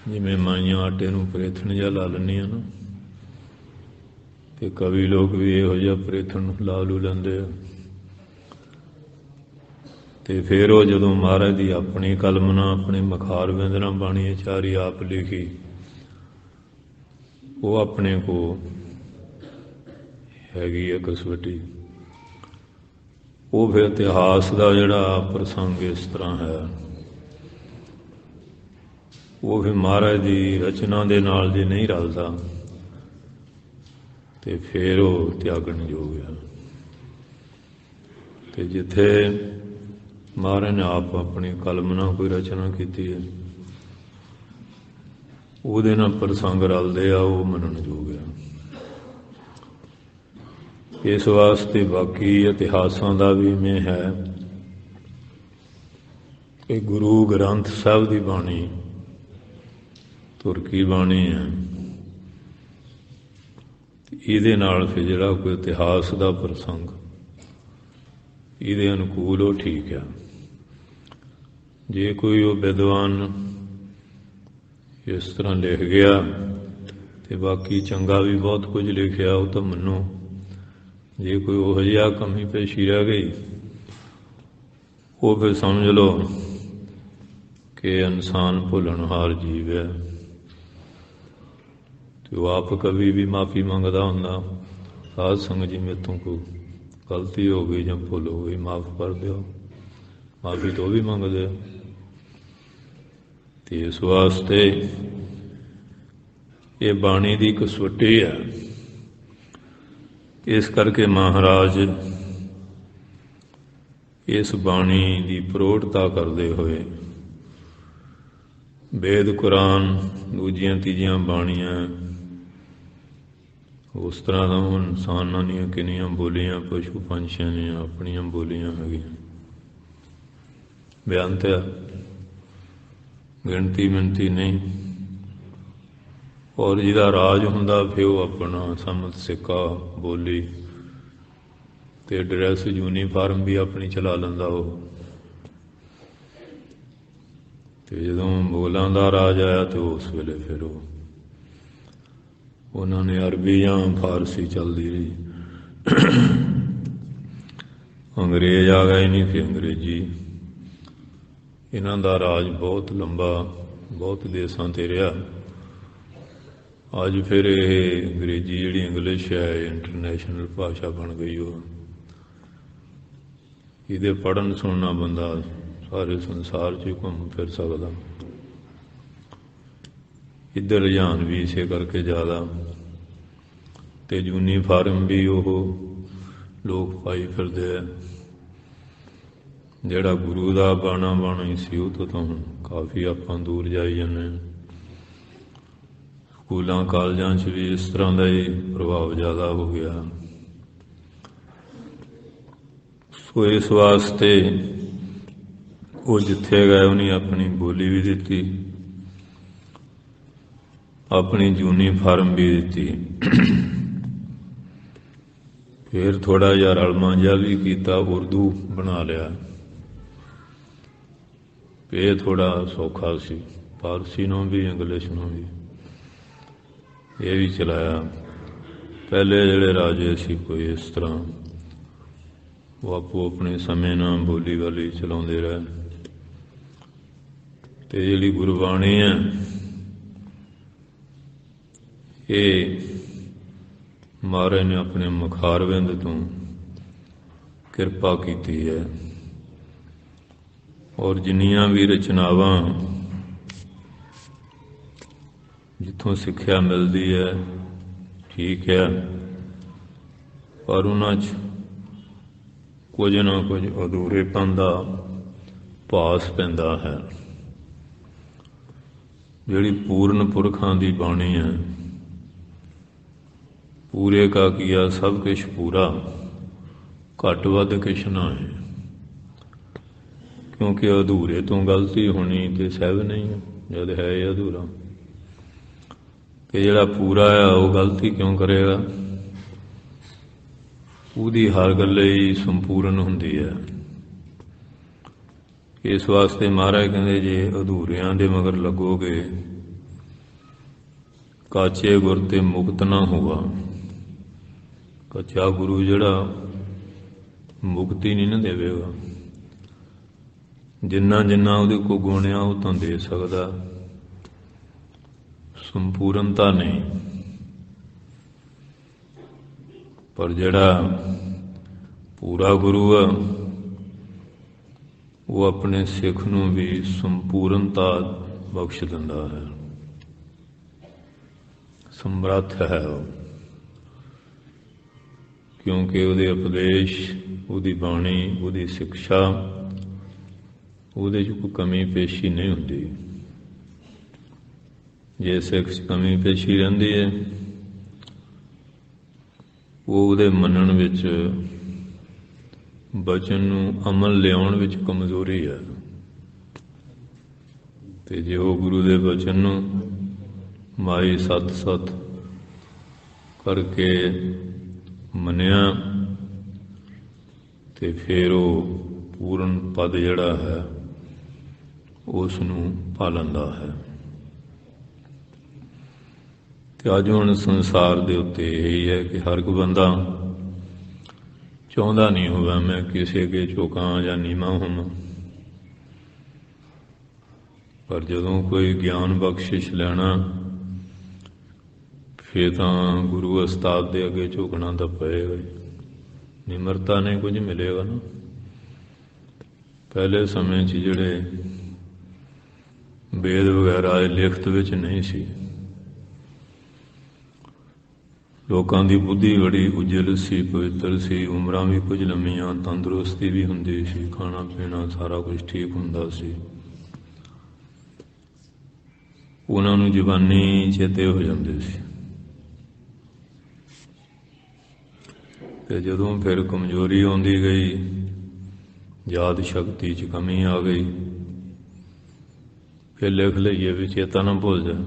ਜਿਵੇਂ ਮਾਈਆਂ ਆਟੇ ਨੂੰ ਪ੍ਰੇਥਣ ਜਿਹਾ ਲਾ ਲੈਂਦੀਆਂ ਨਾ, ਅਤੇ ਕਵੀ ਲੋਕ ਵੀ ਇਹੋ ਜਿਹਾ ਪ੍ਰੇਥਣ ਲਾ ਲੂ ਲੈਂਦੇ ਆ। ਅਤੇ ਫਿਰ ਉਹ ਜਦੋਂ ਮਹਾਰਾਜ ਦੀ ਆਪਣੀ ਕਲਮ ਨਾਲ, ਆਪਣੀ ਮਖਾਰ ਵਿੰਦਨਾ ਬਾਣੀ ਉਚਾਰੀ, ਆਪ ਲਿਖੀ, ਉਹ ਆਪਣੇ ਕੋਲ ਹੈਗੀ ਹੈ ਕਸਵੱਟੀ। ਉਹ ਫਿਰ ਇਤਿਹਾਸ ਦਾ ਜਿਹੜਾ ਪ੍ਰਸੰਗ ਇਸ ਤਰ੍ਹਾਂ ਹੈ, ਉਹ ਫਿਰ ਮਹਾਰਾਜ ਦੀ ਰਚਨਾ ਦੇ ਨਾਲ ਜੇ ਨਹੀਂ ਰਲਦਾ ਅਤੇ ਫਿਰ ਉਹ ਤਿਆਗਣਯੋਗ ਆ। ਅਤੇ ਜਿੱਥੇ ਮਹਾਰਾਜ ਨੇ ਆਪ ਆਪਣੀ ਕਲਮ ਨਾਲ ਕੋਈ ਰਚਨਾ ਕੀਤੀ ਹੈ, ਉਹਦੇ ਨਾਲ ਪ੍ਰਸੰਗ ਰਲਦੇ ਆ, ਉਹ ਮੰਨਣਯੋਗ ਆ। ਇਸ ਵਾਸਤੇ ਬਾਕੀ ਇਤਿਹਾਸਾਂ ਦਾ ਵੀ ਇਵੇਂ ਹੈ ਕਿ ਗੁਰੂ ਗ੍ਰੰਥ ਸਾਹਿਬ ਦੀ ਬਾਣੀ ਤੁਰਕੀ ਬਾਣੀ ਹੈ, ਇਹਦੇ ਨਾਲ ਫਿਰ ਜਿਹੜਾ ਕੋਈ ਇਤਿਹਾਸ ਦਾ ਪ੍ਰਸੰਗ ਇਹਦੇ ਅਨੁਕੂਲ ਉਹ ਠੀਕ ਆ। ਜੇ ਕੋਈ ਉਹ ਵਿਦਵਾਨ ਇਸ ਤਰ੍ਹਾਂ ਲਿਖ ਗਿਆ ਅਤੇ ਬਾਕੀ ਚੰਗਾ ਵੀ ਬਹੁਤ ਕੁਝ ਲਿਖਿਆ, ਉਹ ਤਾਂ ਮੰਨੋ। ਜੇ ਕੋਈ ਉਹੋ ਜਿਹਾ ਕਮੀ ਪੇਸ਼ੀ ਰਹਿ ਗਈ, ਉਹ ਫਿਰ ਸਮਝ ਲਓ ਇਹ ਇਨਸਾਨ ਭੁੱਲਣਹਾਰ ਜੀਵ ਹੈ। ਤੇ ਉਹ ਆਪ ਕभी ਵੀ ਮਾਫੀ ਮੰਗਦਾ ਹੁੰਦਾ, ਸਾਧ ਸੰਗਤ ਜੀ ਮੇਰੇ ਤੋਂ ਕੋਈ ਗਲਤੀ ਹੋ ਗਈ ਜਾਂ ਭੁੱਲ ਹੋ ਗਈ, ਮਾਫ ਕਰ ਦਿਓ। ਮਾਫੀ ਤੋਂ ਵੀ ਮੰਗਦੇ ਆ। ਤੇ ਇਸ ਵਾਸਤੇ ਇਹ ਬਾਣੀ ਦੀ ਕਸਵੱਟੀ ਹੈ। ਇਸ ਕਰਕੇ ਮਹਾਰਾਜ ਇਸ ਬਾਣੀ ਦੀ ਪ੍ਰੋੜਤਾ ਕਰਦੇ ਹੋਏ ਵੇਦ ਕੁਰਾਨ ਦੂਜੀਆਂ ਤੀਜੀਆਂ ਬਾਣੀਆਂ ਉਸ ਤਰ੍ਹਾਂ ਦਾ ਇਨਸਾਨਾਂ ਦੀਆਂ ਕਿੰਨੀਆਂ ਬੋਲੀਆਂ, ਪਸ਼ੂ ਪੰਛੀਆਂ ਦੀਆਂ ਆਪਣੀਆਂ ਬੋਲੀਆਂ ਹੈਗੀਆਂ, ਬਿਆਨ ਤੇ ਗਿਣਤੀ ਮਿਣਤੀ ਨਹੀਂ। ਔਰ ਜਿਹਦਾ ਰਾਜ ਹੁੰਦਾ ਫਿਰ ਉਹ ਆਪਣਾ ਸਮਤ ਸਿੱਕਾ ਬੋਲੀ ਤੇ ਡਰੈਸ ਯੂਨੀਫਾਰਮ ਵੀ ਆਪਣੀ ਚਲਾ ਲੈਂਦਾ ਉਹ। ਤੇ ਜਦੋਂ ਮੁਗਲਾਂ ਦਾ ਰਾਜ ਆਇਆ ਤੇ ਉਸ ਵੇਲੇ ਫਿਰ ਉਹਨਾਂ ਨੇ ਅਰਬੀ ਜਾਂ ਫਾਰਸੀ ਚੱਲਦੀ ਰਹੀ। ਅੰਗਰੇਜ਼ ਆ ਗਏ ਨਹੀਂ ਫਿਰ ਅੰਗਰੇਜ਼ੀ। ਇਹਨਾਂ ਦਾ ਰਾਜ ਬਹੁਤ ਲੰਬਾ, ਬਹੁਤ ਦੇਸ਼ਾਂ 'ਤੇ ਰਿਹਾ। ਅੱਜ ਫਿਰ ਇਹ ਅੰਗਰੇਜ਼ੀ ਜਿਹੜੀ ਇੰਗਲਿਸ਼ ਹੈ ਇੰਟਰਨੈਸ਼ਨਲ ਭਾਸ਼ਾ ਬਣ ਗਈ। ਉਹ ਇਹਦੇ ਪੜ੍ਹਨ ਸੁਣਨਾ ਬੰਦਾ ਸਾਰੇ ਸੰਸਾਰ 'ਚ ਘੁੰਮ ਫਿਰ ਸਕਦਾ। ਇੱਧਰ ਰੁਝਾਨ ਵੀ ਇਸੇ ਕਰਕੇ ਜ਼ਿਆਦਾ। ਤੇ ਯੂਨੀਫਾਰਮ ਵੀ ਉਹ ਲੋਕ ਪਾਈ ਫਿਰਦੇ ਆ। ਜਿਹੜਾ ਗੁਰੂ ਦਾ ਬਾਣਾ ਬਾਣੀ ਸੀ ਉਹ ਤੋਂ ਤਾਂ ਹੁਣ ਕਾਫੀ ਆਪਾਂ ਦੂਰ ਜਾਈ ਜਾਂਦੇ ਹਾਂ। ਸਕੂਲਾਂ ਕਾਲਜਾਂ 'ਚ ਵੀ ਇਸ ਤਰ੍ਹਾਂ ਦਾ ਹੀ ਪ੍ਰਭਾਵ ਜ਼ਿਆਦਾ ਹੋ ਗਿਆ। ਸੋ ਇਸ ਵਾਸਤੇ ਉਹ ਜਿੱਥੇ ਗਏ ਉਹਨੇ ਆਪਣੀ ਬੋਲੀ ਵੀ ਦਿੱਤੀ, ਆਪਣੀ ਯੂਨੀਫਾਰਮ ਵੀ ਦਿੱਤੀ। ਫਿਰ ਥੋੜ੍ਹਾ ਜਿਹਾ ਰਲਮਾ ਜਿਹਾ ਵੀ ਕੀਤਾ, ਉਰਦੂ ਬਣਾ ਲਿਆ। ਇਹ ਥੋੜ੍ਹਾ ਸੌਖਾ ਸੀ, ਫਾਰਸੀ ਨੂੰ ਵੀ ਇੰਗਲਿਸ਼ ਨੂੰ ਵੀ ਇਹ ਵੀ ਚਲਾਇਆ। ਪਹਿਲੇ ਜਿਹੜੇ ਰਾਜੇ ਸੀ ਕੋਈ ਇਸ ਤਰ੍ਹਾਂ ਉਹ ਆਪੋ ਆਪਣੇ ਸਮੇਂ ਨਾਲ ਬੋਲੀ ਵਾਲੀ ਚਲਾਉਂਦੇ ਰਹੇ। ਤੇ ਜਿਹੜੀ ਗੁਰਬਾਣੀ ਹੈ ਇਹ ਮਹਾਰਾਜ ਨੇ ਆਪਣੇ ਮੁਖਾਰਵਿੰਦ ਤੋਂ ਕਿਰਪਾ ਕੀਤੀ ਹੈ। ਔਰ ਜਿੰਨੀਆਂ ਵੀ ਰਚਨਾਵਾਂ ਜਿੱਥੋਂ ਸਿੱਖਿਆ ਮਿਲਦੀ ਹੈ ਠੀਕ ਹੈ, ਪਰ ਉਹਨਾਂ 'ਚ ਕੁਝ ਨਾ ਕੁਝ ਅਧੂਰੇਪਨ ਦਾ ਭਾਸ ਪੈਂਦਾ ਹੈ। ਜਿਹੜੀ ਪੂਰਨ ਪੁਰਖਾਂ ਦੀ ਬਾਣੀ ਹੈ, ਪੂਰੇ ਕਾ ਕੀਆ ਸਭ ਕੁਛ ਪੂਰਾ, ਘੱਟ ਵੱਧ ਕੁਛ ਨਾ ਹੈ। ਕਿਉਂਕਿ ਅਧੂਰੇ ਤੋਂ ਗਲਤੀ ਹੋਣੀ ਤੇ ਸਹਿਬ ਨਹੀਂ ਹੈ, ਜਦ ਹੈ ਇਹ ਅਧੂਰਾ। ਕਿ ਜਿਹੜਾ ਪੂਰਾ ਆ ਉਹ ਗਲਤੀ ਕਿਉਂ ਕਰੇਗਾ? ਉਹਦੀ ਹਰ ਗੱਲ ਹੀ ਸੰਪੂਰਨ ਹੁੰਦੀ ਹੈ। ਇਸ ਵਾਸਤੇ ਮਹਾਰਾਜ ਕਹਿੰਦੇ ਜੇ ਅਧੂਰਿਆਂ ਦੇ ਮਗਰ ਲੱਗੋਗੇ, ਕਾਚੇ ਗੁਰ ਤੇ ਮੁਕਤ ਨਾ ਹੋਗਾ। ਕੱਚਾ ਗੁਰੂ ਜਿਹੜਾ ਮੁਕਤੀ ਨਹੀਂ ਨਾ ਦੇਵੇਗਾ। ਜਿੰਨਾ ਜਿੰਨਾ ਉਹਦੇ ਕੋਲ ਗੁਣ ਆ ਉਹ ਤਾਂ ਦੇ ਸਕਦਾ, ਸੰਪੂਰਨਤਾ ਨਹੀਂ। ਪਰ ਜਿਹੜਾ ਪੂਰਾ ਗੁਰੂ ਆ ਉਹ ਆਪਣੇ ਸਿੱਖ ਨੂੰ ਵੀ ਸੰਪੂਰਨਤਾ ਬਖਸ਼ ਦਿੰਦਾ ਹੈ, ਸਮਰੱਥ ਹੈ ਉਹ। ਕਿਉਂਕਿ ਉਹਦੇ ਉਪਦੇਸ਼, ਉਹਦੀ ਬਾਣੀ, ਉਹਦੀ ਸਿੱਖਿਆ, ਉਹਦੇ 'ਚ ਕੋਈ ਕਮੀ ਪੇਸ਼ੀ ਨਹੀਂ ਹੁੰਦੀ। ਜੇ ਸਿੱਖ 'ਚ ਕਮੀ ਪੇਸ਼ੀ ਰਹਿੰਦੀ ਹੈ ਉਹ ਉਹਦੇ ਮੰਨਣ ਵਿੱਚ, ਬਚਨ ਨੂੰ ਅਮਲ ਲਿਆਉਣ ਵਿੱਚ ਕਮਜ਼ੋਰੀ ਹੈ। ਤੇ ਜੇ ਉਹ ਗੁਰੂ ਦੇ ਬਚਨ ਨੂੰ ਮਾਈ ਸਤ ਸਤ ਕਰਕੇ ਮੰਨਿਆ ਤੇ ਫਿਰ ਉਹ ਪੂਰਨ ਪਦ ਜਿਹੜਾ ਹੈ ਉਸ ਨੂੰ ਪਾ ਲੈਂਦਾ ਹੈ। ਤੇ ਅੱਜ ਹੁਣ ਸੰਸਾਰ ਦੇ ਉੱਤੇ ਇਹੀ ਹੈ ਕਿ ਹਰ ਕੋਈ ਬੰਦਾ ਚਾਹੁੰਦਾ ਨਹੀਂ ਹੋਵੇ ਮੈਂ ਕਿਸੇ ਅੱਗੇ ਝੁਕਾਂ ਜਾਂ ਨੀਵਾਂ ਹੋਵਾਂ। पर जदों कोई ज्ञान बख्शिश लैना फिर तां गुरु उस्ताद दे अगे झुकना तो पएगा। निमरता नहीं कुछ मिलेगा ना। पहले समय च जिहड़े वेद वगैरह लिखत विच नहीं सी, लोगों की बुद्धि बड़ी उजल सी, पवित्र सी, उम्रां भी कुछ लम्मियां, तंदुरुस्ती भी हुंदी सी, खाना पीना सारा कुछ ठीक हुंदा सी। उन्हां नूं जवानी चेते हो जांदे सी। ते जदों फिर कमजोरी आउंदी गई, याद शक्ति च कमी आ गई, फिर लिख लईए भी चेता ना भुल जाए।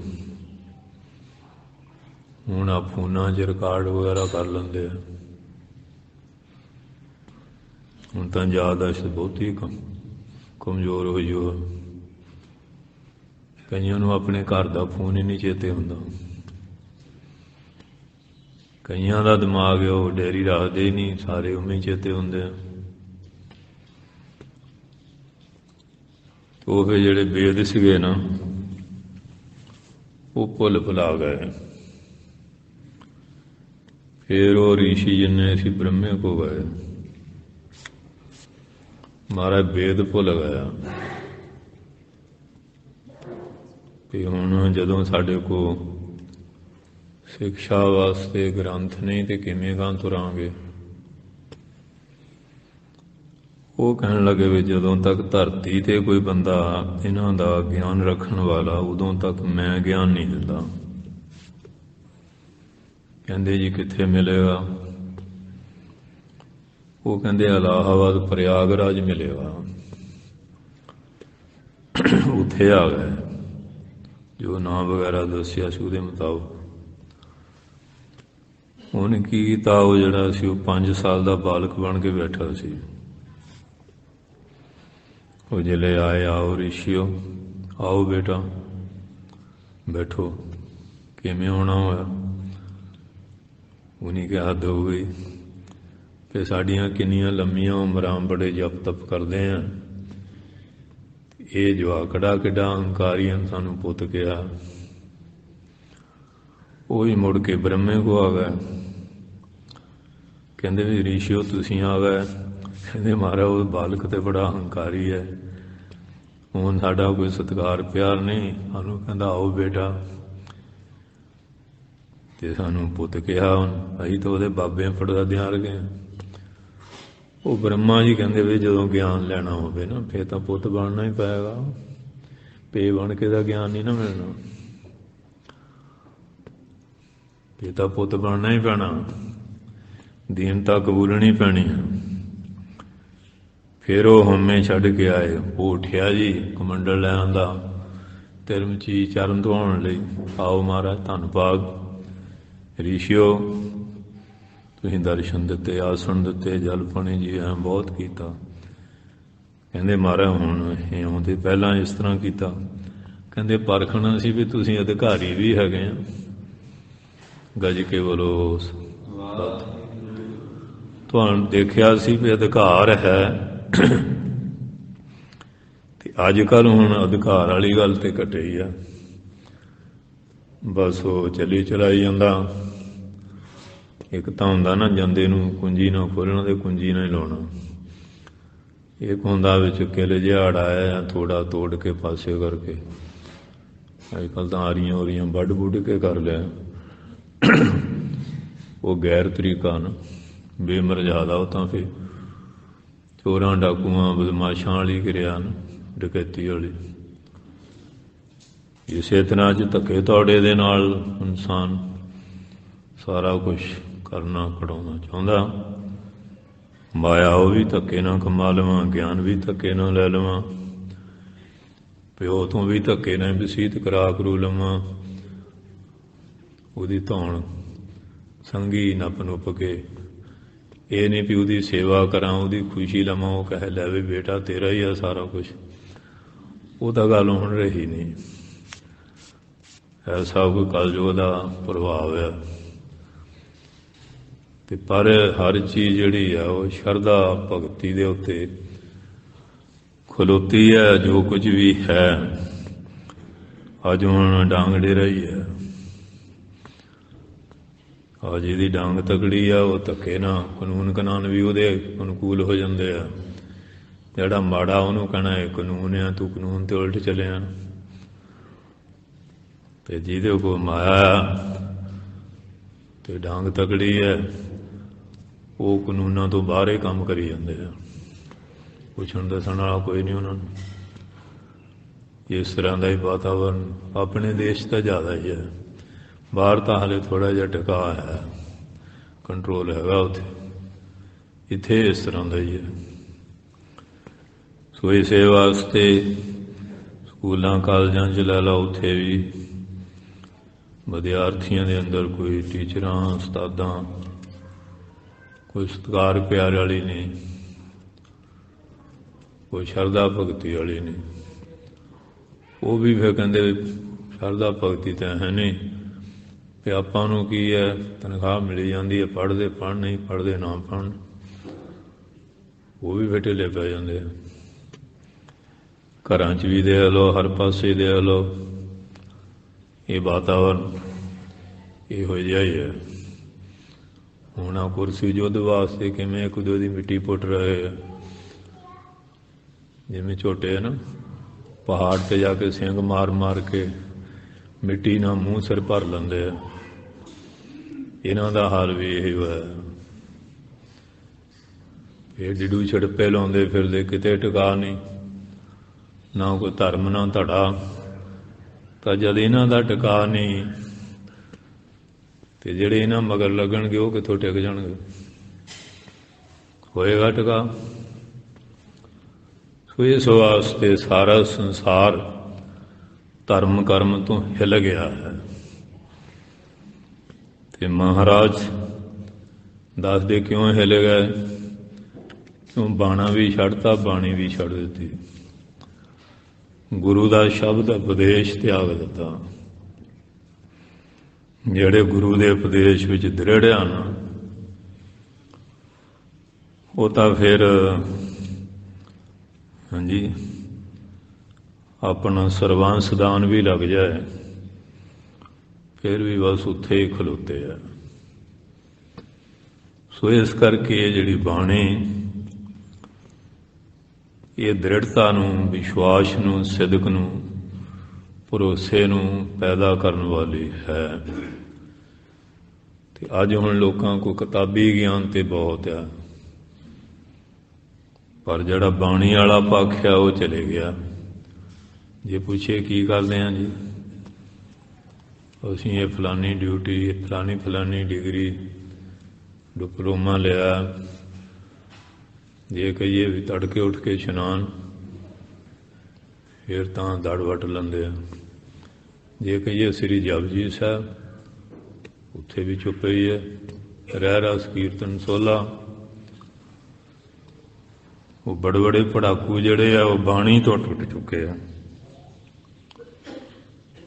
हुण आप फोनां च रिकॉर्ड वगैरह कर लेंदे आ। हुण तां याददाश्त बहुत ही कमजोर हो जो। कईयां नूं अपने घर दा फोन ही नहीं चेते हुंदा। कईयां दा दिमाग है वो डेयरी रखदे ही नहीं, सारे उवें ही चेते हुंदे आ। तो फिर जिहड़े वेद सीगे ना वो भुल भुला गए। फिर वो ऋषि जिन्ने असी ब्रह्मे को गए, महाराज वेद भुल गया कि हुण जदों साडे को शिक्षा वास्ते ग्रंथ नहीं तो किवें गां तुरांगे। वो कहन लगे भी जदों तक धरती ते कोई बंदा इन्हां दा ज्ञान रखण वाला, उदों तक मैं ज्ञान नहीं दिंदा। कहंदे जी कित्थे मिलेगा? वो कहंदे इलाहाबाद प्रयागराज मिलेगा। उत्थे आ गए, जो नाम वगैरह दसिया सी उहदे मुताबक। उन्हें की कीता, वो जिहड़ा सी वो 5 साल का बालक बन के बैठा सी। वो जिले आए, आओ ऋषियो, आओ बेटा बैठो, किवें होना होया? उन्हीं के हद हो गई कि साड़ियाँ किन्नियां लम्मियां उमरां बड़े जप तप करते हैं, ये जवाकड़ा किड्डा हंकारी सानू पुत गया। वो ही मुड़ के ब्रह्मे को आ गए। कहते भी ऋषियो तुसीं आ गए। कहते महाराज वो बालक तो बड़ा हंकारी है, हुण साडा कोई सत्कार प्यार नहीं, सानू कहंदा आओ बेटा, ते सानू पुत कहा। हुण असीं तो उहदे बाबे फड़दा ध्यान रखे। वो ब्रह्मा जी कहंदे भी जदों ज्ञान लैना होवे ना फिर तां पुत बनना ही पएगा, पे बन के दा ज्ञान नहीं ना मिलना, फिर तां पुत बनना ही पैना, दीनता कबूलनी पैनी है। फिर वो हमें छड्ड के आए। वो उठिया जी, कमंडल लै आंदा तिरमची चरण धोण लई। आओ महाराज धन्नभाग ऋषियो, तुसीं दर्शन दिते, आसन दिते, जल पानी जी ऐ बहुत कीता। कहंदे महाराज हुण आउंदे पहलां इस तरह कीता। कहंदे परखना सी भी तुसीं अधिकारी भी हैगे आ। गज के बोलो तुहानूं देखिया सी भी अधिकार है। ते अजकल हुण अधिकार वाली गल ते घटी आ। बस वो चली चलाई जांदा। एक तो हुंदा ना जांदे नूं कुंजी ना खोलना ते कुंजी ना ही लाउणा। एक हुंदा विच किल जिहाड़ आया या थोड़ा तोड़ के पासे करके। अजकल तो आरियां उरियां वड्ढ वुड्ढ के कर लिया। वो गैर तरीका ना बेमर्यादा। वो तो फिर चोरां डाकुआं बदमाशां वाली क्रिया न, डकैती वाली। इसे तरह च धक्के तौड़े दे नाल इंसान सारा कुछ करना कढ़ाउणा चाहुंदा। माया वो भी धक्के ना कमा लवां, ज्ञान भी धक्के ना लै लवां, प्यो तो भी धक्के ना वसीयत करा करू लवां, उहदी धौण संगी नप नुप के। ये नहीं भी उसकी सेवा करा, उसकी खुशी लवां, वो कहे लै भी बेटा तेरा ही है सारा कुछ। वो तो गल हुण रही नहीं। ऐसा कोई कलयुग का प्रभाव है। ते पर हर चीज़ जिहड़ी है वो शरधा भगती दे उत्ते खलोती है। जो कुछ भी है अज हुण डांग डेरा ही है। आज जिहदी डांग तकड़ी आ वो धक्के ना कानून कनान भी उहदे अनुकूल हो जाते आ। जिहड़ा माड़ा उहनूं कहना है कानून आ, तू कानून ते उल्ट चलिया। ते जिहदे कोल माया ते डांग तकड़ी है वो कानूनां तो बाहर ही काम करी जाते हैं। पुछण दसण वाला कोई नहीं उन्होंने। इस तरह का ही वातावरण अपने देश का ज़्यादा ही है। बाहर तो हाले थोड़ा जिहा टिका है, कंट्रोल हैगा उत्थे। इत्थे इस तरह का ही है। सो इस वास्ते स्कूलों कालजां च लै लो, उत्थे भी विद्यार्थियों के अंदर कोई टीचरां उस्तादां कोई सत्कार प्यार वाली नहीं, कोई शरदा भगती वाली नहीं। वो भी फिर कहते शरदा भगती तो है नहीं, भी आपां नूं की है, तनख्वाह मिली जाती है, पढ़ते पढ़, नहीं पढ़ते ना पढ़न। वो भी फिर ढिले पै जाते हैं। घरां च भी दे लो, हर पासे दे लो, ये वातावरण इहो जिहा ही है। हुण आ कुर्सी युद्ध वास्ते किवें एक दूजे दी मिट्टी पुट रहे हैं। जिवें झोटे है ना, पहाड़ ते जाके सिंग मार मार के मिट्टी ना मूँह सिर भर लेंदे आ। इन्हां दा हाल भी यही होया। ये डिडू छड़पे लाउंदे फिरदे, किते टिका नहीं, ना कोई धर्म ना धड़ा। तां जद इन्हां दा टिका नहीं ते जिहड़े इन्हां मगर लगणगे वो कित्थों टिक जाणगे? होएगा टिका? सो इस वास्ते सारा संसार धर्म कर्म तो हिल गया है। ते महाराज दसदे क्यों हिल गए? क्यों बाणा भी छड्डता, बाणी भी छड्ड दित्ती, गुरु का शब्द उपदेश त्याग दिता। जिहड़े गुरु के उपदेश विच दृढ़ हन वो तां फिर हाँ जी अपना सर्वांश दान भी लग जाए फिर भी बस उत्थे ही खलोते हैं। सो इस करके जिहड़ी बाणी ये दृढ़ता नूं, विश्वास नूं, सिदक नूं, भरोसे नूं पैदा करने वाली है। ते अज हुण लोकां को किताबी ज्ञान ते बहुत है, पर जिहड़ा बाणी वाला पक्ष है वो चले गया। जे पूछे की करदे हैं जी, असीं ये फलानी ड्यूटी, फलानी डिग्री, डिप्लोमा लिया। जे कहिए भी तड़के उठ के इशनान, फिर तां दड़ वट लैंदे आ। जे कहिए श्री जपजी साहब, उत्थे भी चुप ही है। रह रस कीर्तन सोला, वो बड़े बड़े पढ़ाकू जड़े आ वो बाणी तो टुट चुके हैं।